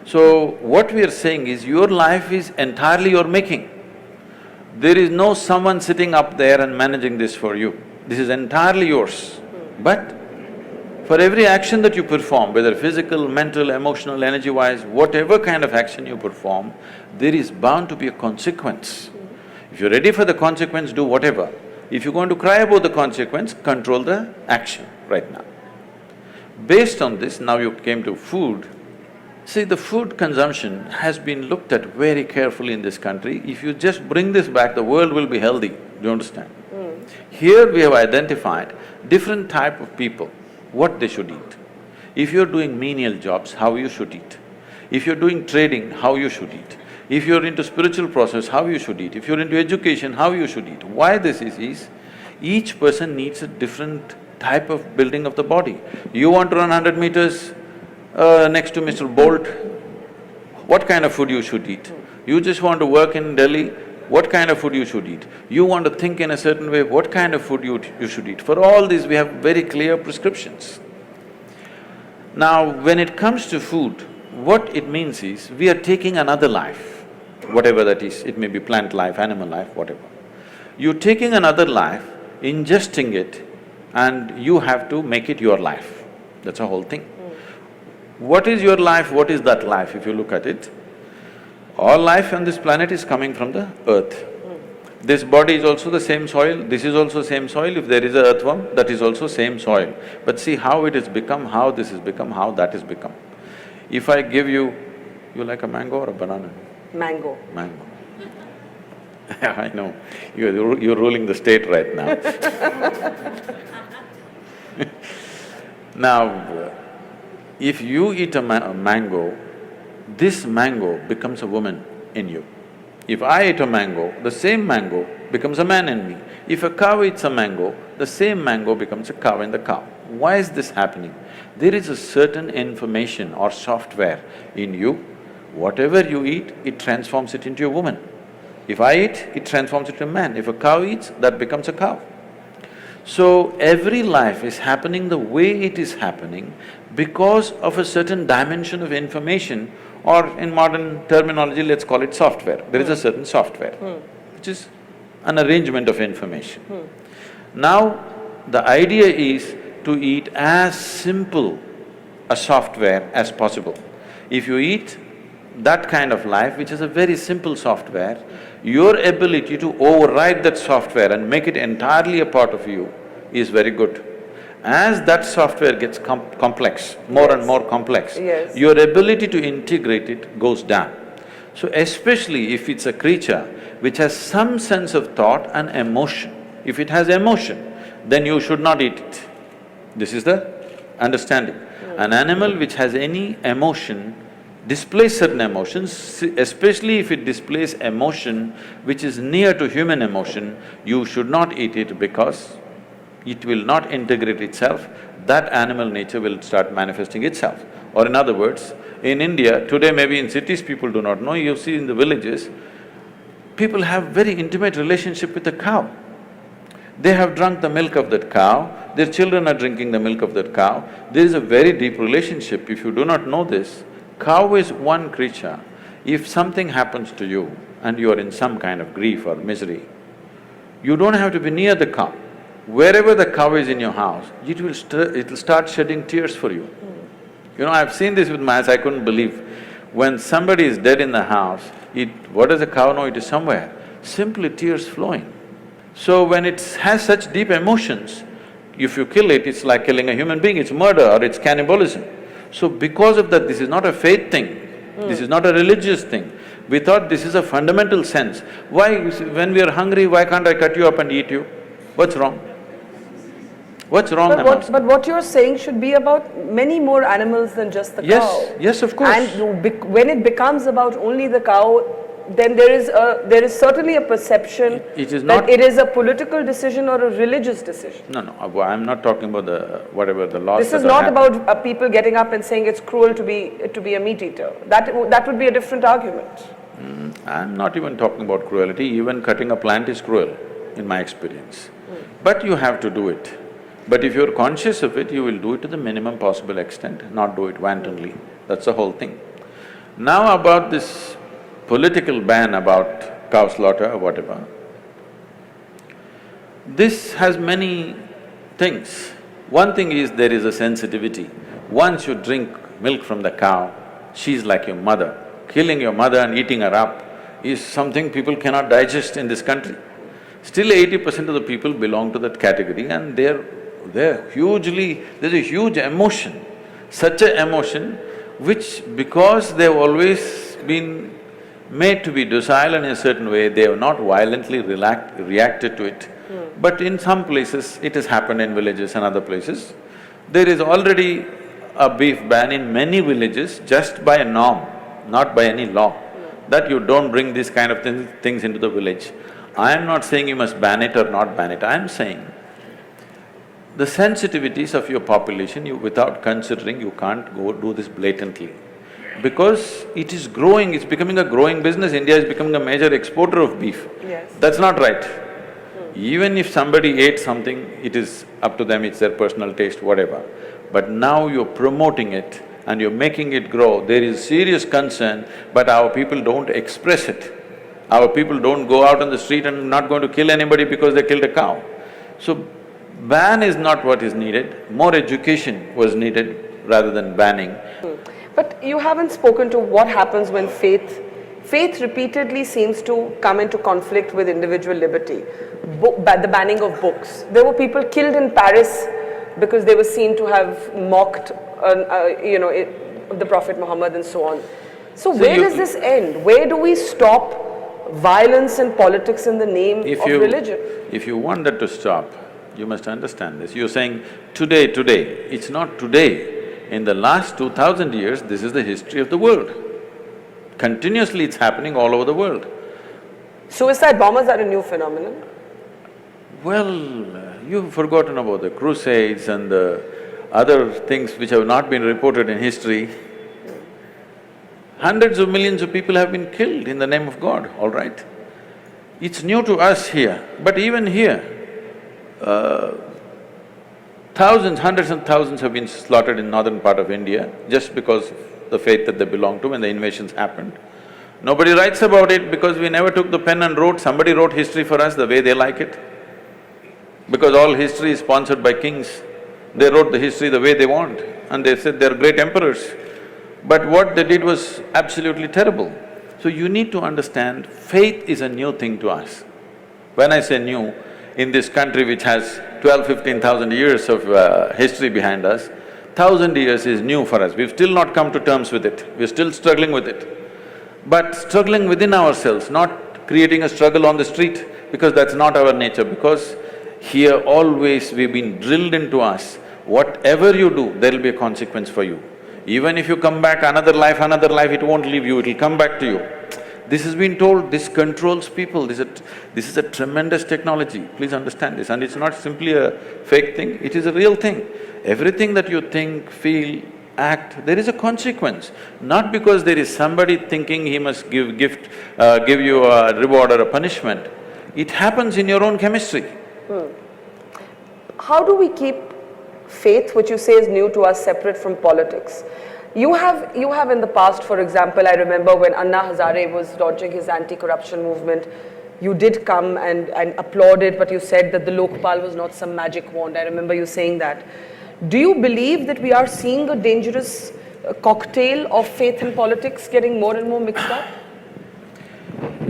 [SPEAKER 2] So what we are saying is, your life is entirely your making. There is no someone sitting up there and managing this for you. This is entirely yours. But For every action that you perform, whether physical, mental, emotional, energy-wise, whatever kind of action you perform, there is bound to be a consequence. If you're ready for the consequence, do whatever. If you're going to cry about the consequence, control the action right now. Based on this, now you came to food. See, the food consumption has been looked at very carefully in this country. If you just bring this back, the world will be healthy, do you understand? Here we have identified different type of people, what they should eat. If you're doing menial jobs, how you should eat. If you're doing trading, how you should eat. If you're into spiritual process, how you should eat. If you're into education, how you should eat. Why this is each person needs a different type of building of the body. You want to run 100 meters next to Mr. Bolt, what kind of food you should eat? You just want to work in Delhi, what kind of food you should eat? You want to think in a certain way, what kind of food you should eat? For all these, we have very clear prescriptions. Now, when it comes to food, what it means is, we are taking another life, whatever that is, it may be plant life, animal life, whatever. You're taking another life, ingesting it, and you have to make it your life. That's the whole thing. What is your life, what is that life, if you look at it? All life on this planet is coming from the earth. This body is also the same soil, this is also same soil. If there is an earthworm, that is also same soil. But see how it has become, how this has become, how that has become. If I give you… you like a mango or a banana?
[SPEAKER 1] Mango.
[SPEAKER 2] Mango. I know, you're ruling the state right now. Now, if you eat a mango, this mango becomes a woman in you. If I eat a mango, the same mango becomes a man in me. If a cow eats a mango, the same mango becomes a cow in the cow. Why is this happening? There is a certain information or software in you. Whatever you eat, it transforms it into a woman. If I eat, it transforms it into a man. If a cow eats, that becomes a cow. So, every life is happening the way it is happening because of a certain dimension of information, or in modern terminology, let's call it software. There is a certain software, which is an arrangement of information. Now, the idea is to eat as simple a software as possible. If you eat that kind of life, which is a very simple software, your ability to override that software and make it entirely a part of you is very good. As that software gets complex, more and more complex, your ability to integrate it goes down. So especially if it's a creature which has some sense of thought and emotion, if it has emotion, then you should not eat it. This is the understanding. An animal which has any emotion displays certain emotions, especially if it displays emotion which is near to human emotion, you should not eat it because it will not integrate itself, that animal nature will start manifesting itself. Or in other words, in India, today maybe in cities people do not know, you see in the villages, people have very intimate relationship with the cow. They have drunk the milk of that cow, their children are drinking the milk of that cow. There is a very deep relationship. If you do not know this, cow is one creature. If something happens to you and you are in some kind of grief or misery, you don't have to be near the cow. Wherever the cow is in your house, it'll start shedding tears for you. You know, I've seen this with my eyes, I couldn't believe. When somebody is dead in the house, what does a cow know? It is somewhere, simply tears flowing. So when it has such deep emotions, if you kill it, it's like killing a human being, it's murder or it's cannibalism. So because of that, this is not a faith thing, this is not a religious thing. We thought this is a fundamental sense. Why, when we are hungry, why can't I cut you up and eat you? What's wrong? What's wrong?
[SPEAKER 1] But what you're saying should be about many more animals than just the cow.
[SPEAKER 2] Yes, of course.
[SPEAKER 1] And when it becomes about only the cow, then there is certainly a perception that it is a political decision or a religious decision.
[SPEAKER 2] No, I'm not talking about whatever the laws.
[SPEAKER 1] This is not about people getting up and saying it's cruel to be a meat eater. That would be a different argument.
[SPEAKER 2] I'm not even talking about cruelty. Even cutting a plant is cruel, in my experience. But you have to do it. But if you're conscious of it, you will do it to the minimum possible extent, not do it wantonly. That's the whole thing. Now about this political ban about cow slaughter or whatever, this has many things. One thing is there is a sensitivity. Once you drink milk from the cow, she's like your mother. Killing your mother and eating her up is something people cannot digest in this country. Still 80% of the people belong to that category and they're hugely… there's a huge emotion, such an emotion which because they've always been made to be docile in a certain way, they have not violently reacted to it. But in some places, it has happened in villages and other places. There is already a beef ban in many villages just by a norm, not by any law, that you don't bring these kind of things into the village. I am not saying you must ban it or not ban it, I am saying the sensitivities of your population, without considering, you can't go do this blatantly. Because it is growing, it's becoming a growing business, India is becoming a major exporter of beef.
[SPEAKER 1] Yes.
[SPEAKER 2] That's not right. Even if somebody ate something, it is up to them, it's their personal taste, whatever. But now you're promoting it and you're making it grow, there is serious concern, but our people don't express it. Our people don't go out on the street and not going to kill anybody because they killed a cow. So, ban is not what is needed, more education was needed rather than banning.
[SPEAKER 1] But you haven't spoken to what happens when faith repeatedly seems to come into conflict with individual liberty. The banning of books. There were people killed in Paris because they were seen to have mocked, the Prophet Muhammad and so on. So where does this end? Where do we stop violence and politics in the name of religion?
[SPEAKER 2] If you want that to stop, you must understand this. You're saying today, it's not today. In the last 2000 years, this is the history of the world. Continuously it's happening all over the world.
[SPEAKER 1] Suicide bombers are a new phenomenon?
[SPEAKER 2] Well, you've forgotten about the crusades and the other things which have not been reported in history. Hundreds of millions of people have been killed in the name of God, all right? It's new to us here, but even here, thousands, hundreds and thousands have been slaughtered in northern part of India just because of the faith that they belong to when the invasions happened. Nobody writes about it because we never took the pen and wrote, somebody wrote history for us the way they like it. Because all history is sponsored by kings, they wrote the history the way they want and they said they're great emperors. But what they did was absolutely terrible. So you need to understand, faith is a new thing to us. When I say new, in this country which has 15,000 years of history behind us, 1,000 years is new for us. We've still not come to terms with it, we're still struggling with it. But struggling within ourselves, not creating a struggle on the street, because that's not our nature, because here always we've been drilled into us, whatever you do, there'll be a consequence for you. Even if you come back another life, it won't leave you, it'll come back to you. This has been told, this controls people, this is a tremendous technology, please understand this. And it's not simply a fake thing, it is a real thing. Everything that you think, feel, act, there is a consequence. Not because there is somebody thinking he must give you a reward or a punishment. It happens in your own chemistry.
[SPEAKER 1] How do we keep faith, which you say is new to us, separate from politics? You have in the past, for example, I remember when Anna Hazare was launching his anti-corruption movement, you did come and applaud it, but you said that the Lokpal was not some magic wand. I remember you saying that. Do you believe that we are seeing a dangerous cocktail of faith and politics getting more and more mixed up?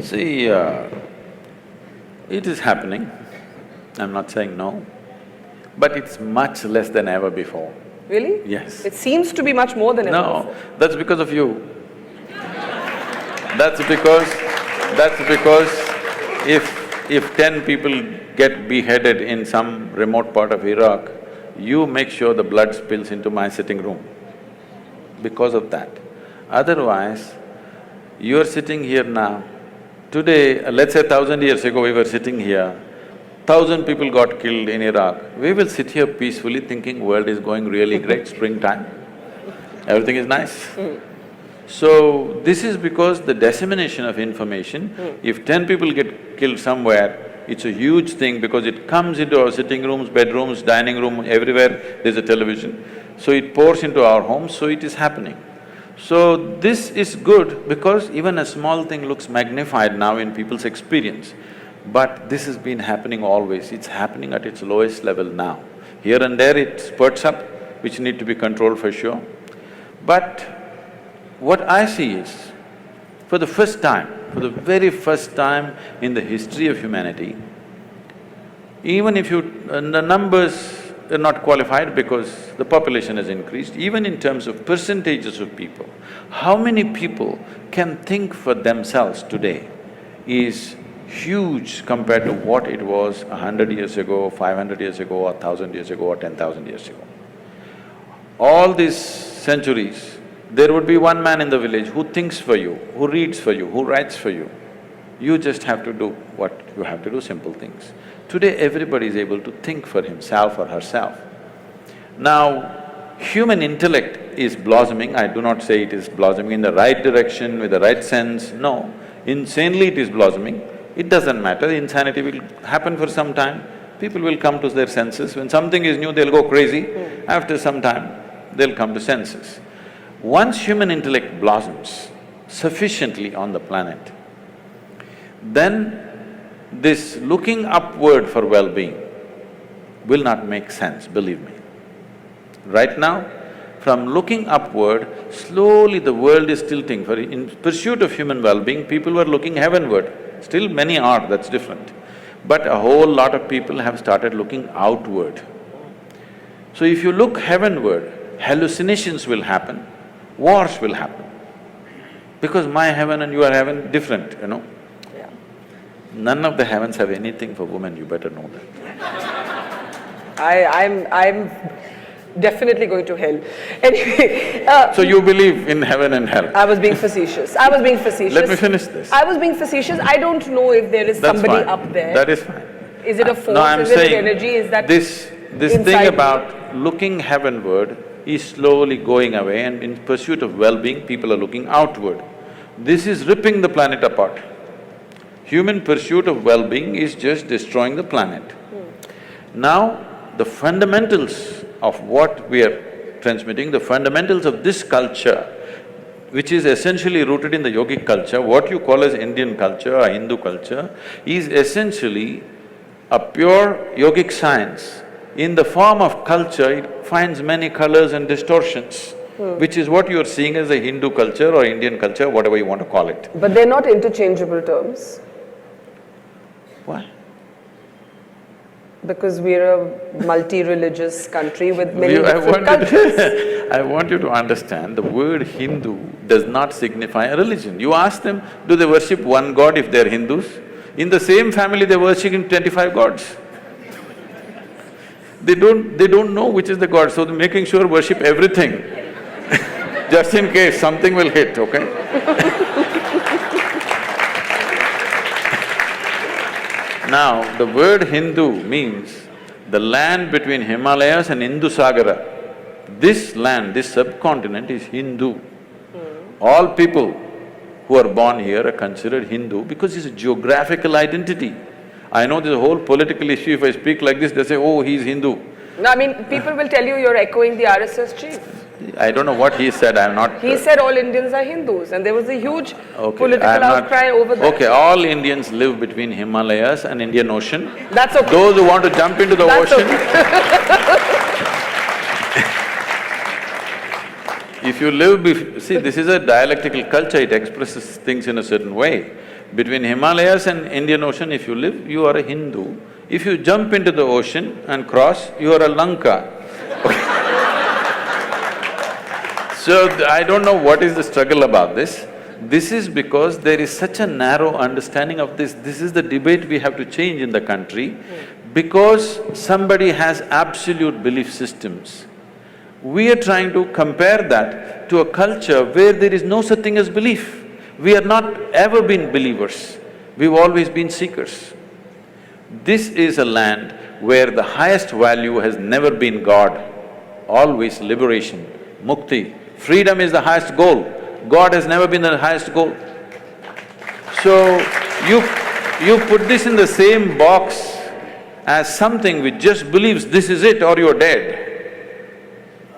[SPEAKER 2] See, it is happening, I'm not saying no, but it's much less than ever before.
[SPEAKER 1] Really?
[SPEAKER 2] Yes.
[SPEAKER 1] It seems to be much more than ever before.
[SPEAKER 2] No, that's because of you. That's because if 10 people get beheaded in some remote part of Iraq, you make sure the blood spills into my sitting room because of that. Otherwise, you're sitting here now. Today, let's say 1,000 years ago we were sitting here, 1,000 people got killed in Iraq. We will sit here peacefully thinking world is going really great, springtime, everything is nice. So, this is because the dissemination of information, if 10 people get killed somewhere, it's a huge thing because it comes into our sitting rooms, bedrooms, dining room, everywhere there's a television. So it pours into our homes, so it is happening. So this is good because even a small thing looks magnified now in people's experience. But this has been happening always, it's happening at its lowest level now. Here and there it spurts up, which need to be controlled for sure. But what I see is, for the very first time in the history of humanity, even if the numbers are not qualified because the population has increased, even in terms of percentages of people, how many people can think for themselves today is huge compared to what it was 100 years ago, 500 years ago, or 1,000 years ago, or 10,000 years ago. All these centuries, there would be one man in the village who thinks for you, who reads for you, who writes for you. You just have to do what you have to do, simple things. Today, everybody is able to think for himself or herself. Now, human intellect is blossoming. I do not say it is blossoming in the right direction, with the right sense, no. Insanely it is blossoming. It doesn't matter, insanity will happen for some time. People will come to their senses. When something is new, they'll go crazy. After some time, they'll come to senses. Once human intellect blossoms sufficiently on the planet, then this looking upward for well-being will not make sense, believe me. Right now, from looking upward, slowly the world is tilting. In pursuit of human well-being, people were looking heavenward. Still many are, that's different. But a whole lot of people have started looking outward. So if you look heavenward, hallucinations will happen, wars will happen. Because my heaven and your heaven different, you know.
[SPEAKER 1] Yeah.
[SPEAKER 2] None of the heavens have anything for women, you better know that.
[SPEAKER 1] I'm definitely going to hell. Anyway…
[SPEAKER 2] So you believe in heaven and hell?
[SPEAKER 1] I was being facetious. I was being facetious.
[SPEAKER 2] Let me finish this.
[SPEAKER 1] I was being facetious. I don't know if there is
[SPEAKER 2] That's
[SPEAKER 1] somebody
[SPEAKER 2] fine.
[SPEAKER 1] up there.
[SPEAKER 2] That is fine.
[SPEAKER 1] Is it a force?
[SPEAKER 2] No, I'm
[SPEAKER 1] is it
[SPEAKER 2] saying
[SPEAKER 1] an energy? Is that
[SPEAKER 2] this thing about looking heavenward is slowly going away, and in pursuit of well-being, people are looking outward. This is ripping the planet apart. Human pursuit of well-being is just destroying the planet. Now, the fundamentals of what we are transmitting, the fundamentals of this culture, which is essentially rooted in the yogic culture, what you call as Indian culture or Hindu culture, is essentially a pure yogic science. In the form of culture, it finds many colors and distortions, which is what you're seeing as a Hindu culture or Indian culture, whatever you want to call it.
[SPEAKER 1] But they're not interchangeable terms.
[SPEAKER 2] Why?
[SPEAKER 1] Because we're a multi-religious country with many different cultures.
[SPEAKER 2] I want you to understand, the word Hindu does not signify a religion. You ask them, do they worship one god if they're Hindus? In the same family, they're worshipping 25 gods. They don't know which is the god, so they're making sure worship everything just in case something will hit, okay? Now, the word Hindu means the land between Himalayas and Indusagara. This land, this subcontinent is Hindu. All people who are born here are considered Hindu because it's a geographical identity. I know there's a whole political issue, if I speak like this, they say, oh, he's Hindu.
[SPEAKER 1] No, I mean, people will tell you you're echoing the RSS chief.
[SPEAKER 2] I don't know what he said, I'm not…
[SPEAKER 1] He said all Indians are Hindus, and there was a huge political outcry over that.
[SPEAKER 2] Okay, all Indians live between Himalayas and Indian Ocean.
[SPEAKER 1] That's okay.
[SPEAKER 2] Those who want to jump into the ocean… If you live… see, this is a dialectical culture, it expresses things in a certain way. Between Himalayas and Indian Ocean, if you live, you are a Hindu. If you jump into the ocean and cross, you are a Lanka. So, I don't know what is the struggle about this. This is because there is such a narrow understanding of this. This is the debate we have to change in the country. Because somebody has absolute belief systems, we are trying to compare that to a culture where there is no such thing as belief. We have not ever been believers, we've always been seekers. This is a land where the highest value has never been God, always liberation, mukti. Freedom is the highest goal, God has never been the highest goal. So, you put this in the same box as something which just believes this is it or you're dead.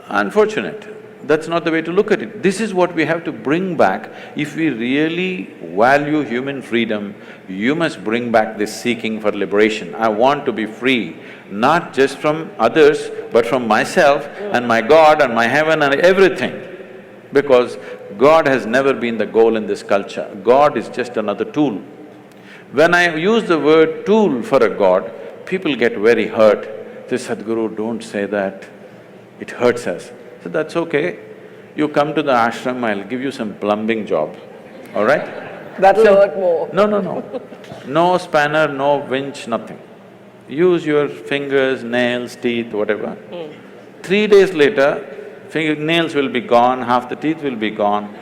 [SPEAKER 2] Unfortunate. That's not the way to look at it. This is what we have to bring back. If we really value human freedom, you must bring back this seeking for liberation. I want to be free, not just from others, but from myself and my God and my heaven and everything. Because God has never been the goal in this culture. God is just another tool. When I use the word tool for a God, people get very hurt. Say, Sadhguru, don't say that, it hurts us. So that's okay. You come to the ashram, I'll give you some plumbing job, all right?
[SPEAKER 1] That'll hurt more.
[SPEAKER 2] No. No spanner, no winch, nothing. Use your fingers, nails, teeth, whatever. 3 days later, nails will be gone, half the teeth will be gone.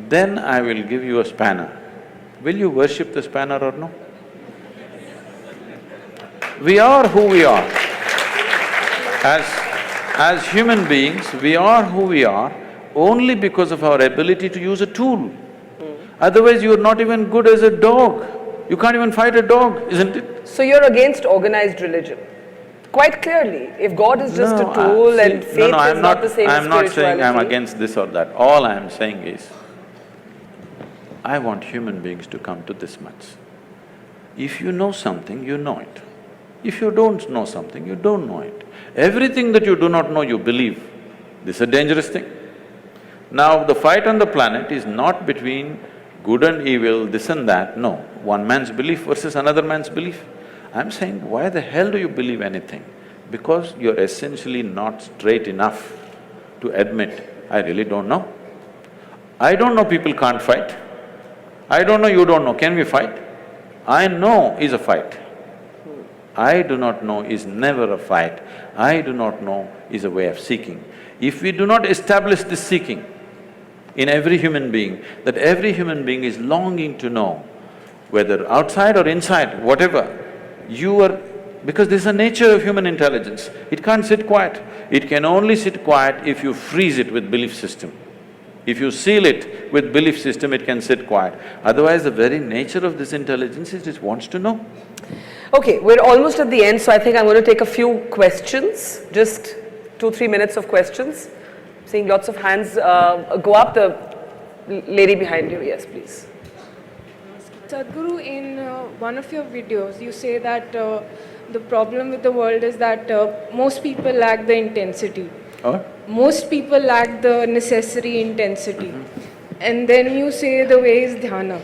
[SPEAKER 2] Then I will give you a spanner. Will you worship the spanner or no? We are who we are. As human beings, we are who we are only because of our ability to use a tool. Otherwise, you're not even good as a dog. You can't even fight a dog, isn't it?
[SPEAKER 1] So you're against organized religion? Quite clearly, if God is just a tool and faith is not the same as spirituality…
[SPEAKER 2] I'm not saying I'm against this or that. All I'm saying is, I want human beings to come to this much. If you know something, you know it. If you don't know something, you don't know it. Everything that you do not know, you believe. This is a dangerous thing. Now, the fight on the planet is not between good and evil, this and that, no. One man's belief versus another man's belief. I'm saying, why the hell do you believe anything? Because you're essentially not straight enough to admit, I really don't know. I don't know people can't fight. I don't know, you don't know, can we fight? I know is a fight. I do not know is never a fight. I do not know is a way of seeking. If we do not establish this seeking in every human being, that every human being is longing to know, whether outside or inside, whatever, you are… because this is the nature of human intelligence, it can't sit quiet. It can only sit quiet if you freeze it with belief system. If you seal it with belief system, it can sit quiet. Otherwise, the very nature of this intelligence is it wants to know.
[SPEAKER 1] Okay, we're almost at the end, so I think I'm going to take a few questions, just 2-3 minutes of questions. Seeing lots of hands go up. The lady behind you, yes, please.
[SPEAKER 3] Sadhguru, in one of your videos, you say that the problem with the world is that most people lack the intensity.
[SPEAKER 2] Oh?
[SPEAKER 3] Most people lack the necessary intensity. And then you say the way is dhyana.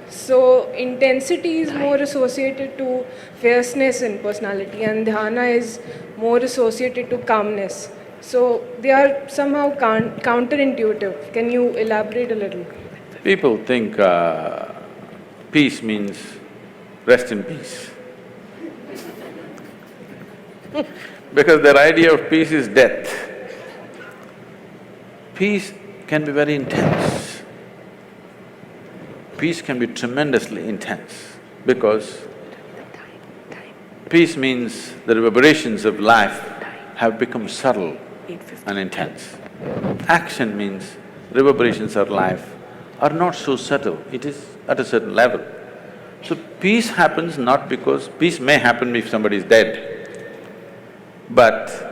[SPEAKER 3] So intensity is more associated to fierceness in personality and dhyana is more associated to calmness. So they are somehow counterintuitive. Can you elaborate a little?
[SPEAKER 2] People think peace means rest in peace. Because their idea of peace is death. Peace can be very intense. Peace can be tremendously intense because peace means the reverberations of life have become subtle and intense. Action means reverberations of life are not so subtle, it is at a certain level. So peace happens not because… peace may happen if somebody is dead, but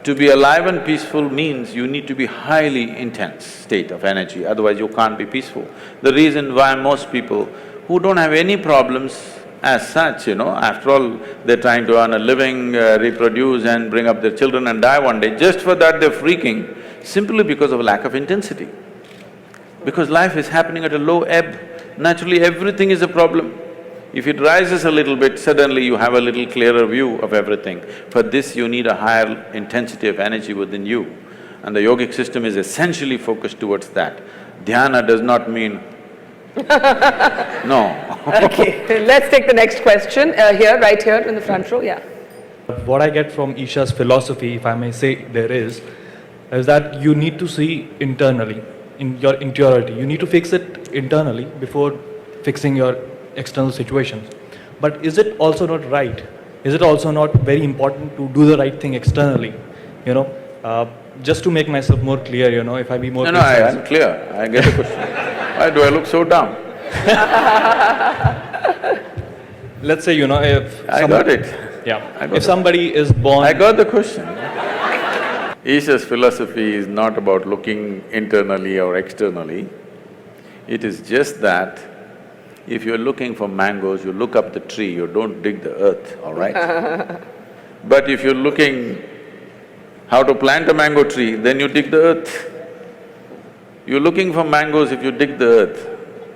[SPEAKER 2] to be alive and peaceful means you need to be highly intense state of energy, otherwise you can't be peaceful. The reason why most people who don't have any problems as such, after all, they're trying to earn a living, reproduce and bring up their children and die one day, just for that they're freaking, simply because of lack of intensity. Because life is happening at a low ebb, naturally everything is a problem. If it rises a little bit, suddenly you have a little clearer view of everything. For this, you need a higher intensity of energy within you. And the yogic system is essentially focused towards that. Dhyana does not mean… no.
[SPEAKER 1] Okay, let's take the next question. Right here in the front row, yeah.
[SPEAKER 4] What I get from Isha's philosophy, if I may say there is that you need to see internally, in your interiority. You need to fix it internally before fixing your external situations. But is it also not right? Is it also not very important to do the right thing externally? Just to make myself more clear, if I be more precise.
[SPEAKER 2] I'm clear, I get the question. Why do I look so dumb?
[SPEAKER 4] Let's say, if…
[SPEAKER 2] I got it.
[SPEAKER 4] Yeah. If somebody is born…
[SPEAKER 2] I got the question. Isha's philosophy is not about looking internally or externally. It is just that if you're looking for mangoes, you look up the tree, you don't dig the earth, all right? But if you're looking how to plant a mango tree, then you dig the earth. You're looking for mangoes, if you dig the earth,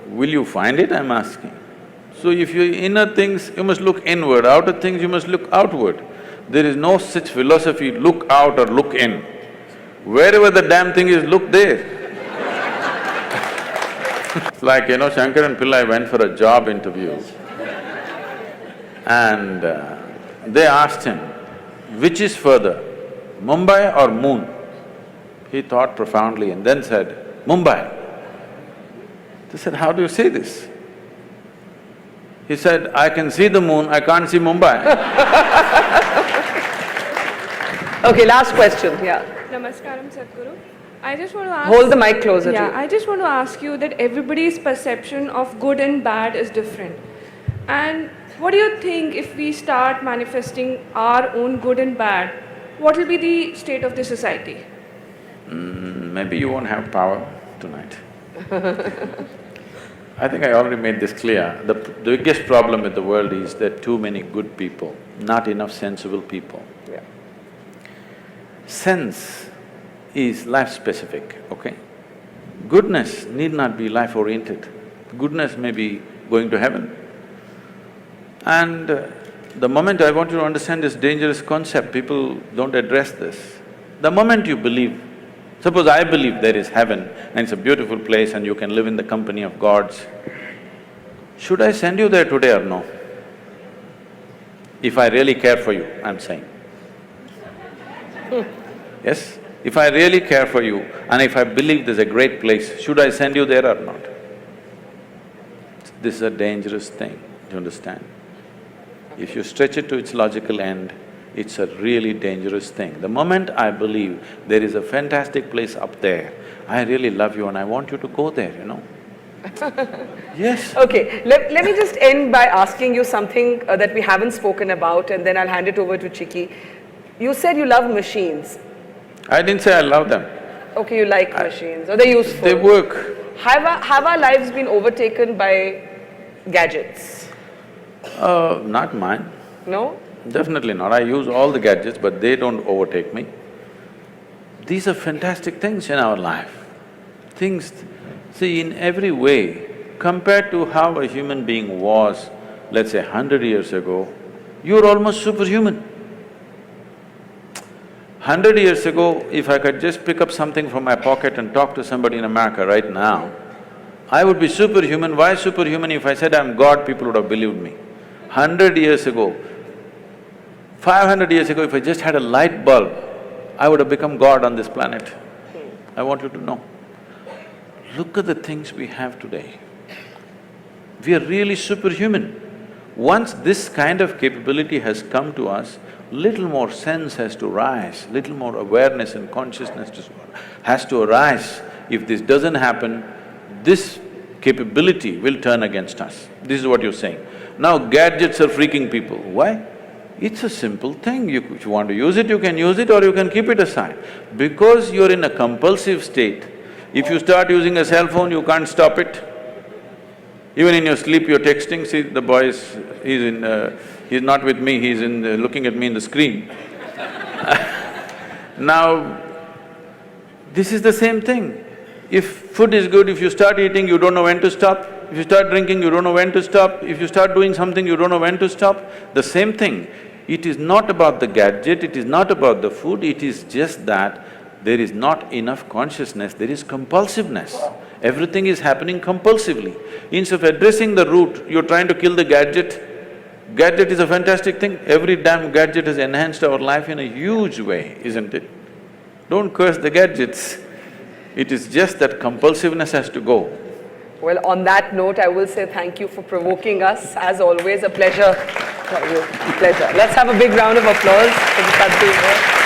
[SPEAKER 2] will you find it, I'm asking? So if you're inner things, you must look inward, outer things, you must look outward. There is no such philosophy, look out or look in. Wherever the damn thing is, look there. It's like, Shankaran Pillai went for a job interview and they asked him, which is further, Mumbai or moon? He thought profoundly and then said, Mumbai. They said, how do you say this? He said, I can see the moon, I can't see Mumbai.
[SPEAKER 1] Okay, last question, yeah.
[SPEAKER 3] Namaskaram, Sadhguru. I just want to ask…
[SPEAKER 1] Hold the mic closer to
[SPEAKER 3] Yeah,
[SPEAKER 1] you.
[SPEAKER 3] I just want to ask you that everybody's perception of good and bad is different. And what do you think if we start manifesting our own good and bad, what will be the state of the society?
[SPEAKER 2] Maybe you won't have power tonight. I think I already made this clear. The biggest problem with the world is there are too many good people, not enough sensible people.
[SPEAKER 1] Yeah.
[SPEAKER 2] Sense is life-specific, okay? Goodness need not be life-oriented. Goodness may be going to heaven. And the moment I want you to understand this dangerous concept, people don't address this. The moment you believe, suppose I believe there is heaven and it's a beautiful place and you can live in the company of gods, should I send you there today or no? If I really care for you, I'm saying. Yes? If I really care for you and if I believe there's a great place, should I send you there or not? This is a dangerous thing, do you understand? If you stretch it to its logical end, it's a really dangerous thing. The moment I believe there is a fantastic place up there, I really love you and I want you to go there, Yes.
[SPEAKER 1] Okay, let me just end by asking you something that we haven't spoken about and then I'll hand it over to Chiki. You said you love machines.
[SPEAKER 2] I didn't say I love them.
[SPEAKER 1] Okay, you like machines, or they're useful.
[SPEAKER 2] They work.
[SPEAKER 1] Have our lives been overtaken by gadgets?
[SPEAKER 2] Not mine.
[SPEAKER 1] No?
[SPEAKER 2] Definitely not. I use all the gadgets, but they don't overtake me. These are fantastic things in our life. Things… See, in every way, compared to how a human being was, let's say 100 years ago, you're almost superhuman. 100 years ago, if I could just pick up something from my pocket and talk to somebody in America right now, I would be superhuman. Why superhuman? If I said I'm God, people would have believed me. 100 years ago, 500 years ago, if I just had a light bulb, I would have become God on this planet. I want you to know. Look at the things we have today. We are really superhuman. Once this kind of capability has come to us, little more sense has to rise, little more awareness and consciousness has to arise. If this doesn't happen, this capability will turn against us. This is what you're saying. Now gadgets are freaking people. Why? It's a simple thing. If you want to use it, you can use it or you can keep it aside. Because you're in a compulsive state, if you start using a cell phone, you can't stop it. Even in your sleep, you're texting. See, the boy he's not with me, he's looking at me in the screen. Now, this is the same thing. If food is good, if you start eating, you don't know when to stop. If you start drinking, you don't know when to stop. If you start doing something, you don't know when to stop. The same thing. It is not about the gadget, it is not about the food, it is just that there is not enough consciousness, there is compulsiveness. Everything is happening compulsively. Instead of addressing the root, you're trying to kill the gadget. Gadget is a fantastic thing. Every damn gadget has enhanced our life in a huge way, isn't it? Don't curse the gadgets. It is just that compulsiveness has to go.
[SPEAKER 1] Well, on that note, I will say thank you for provoking us. As always, a pleasure. Pleasure. Let's have a big round of applause for the Sadhguru.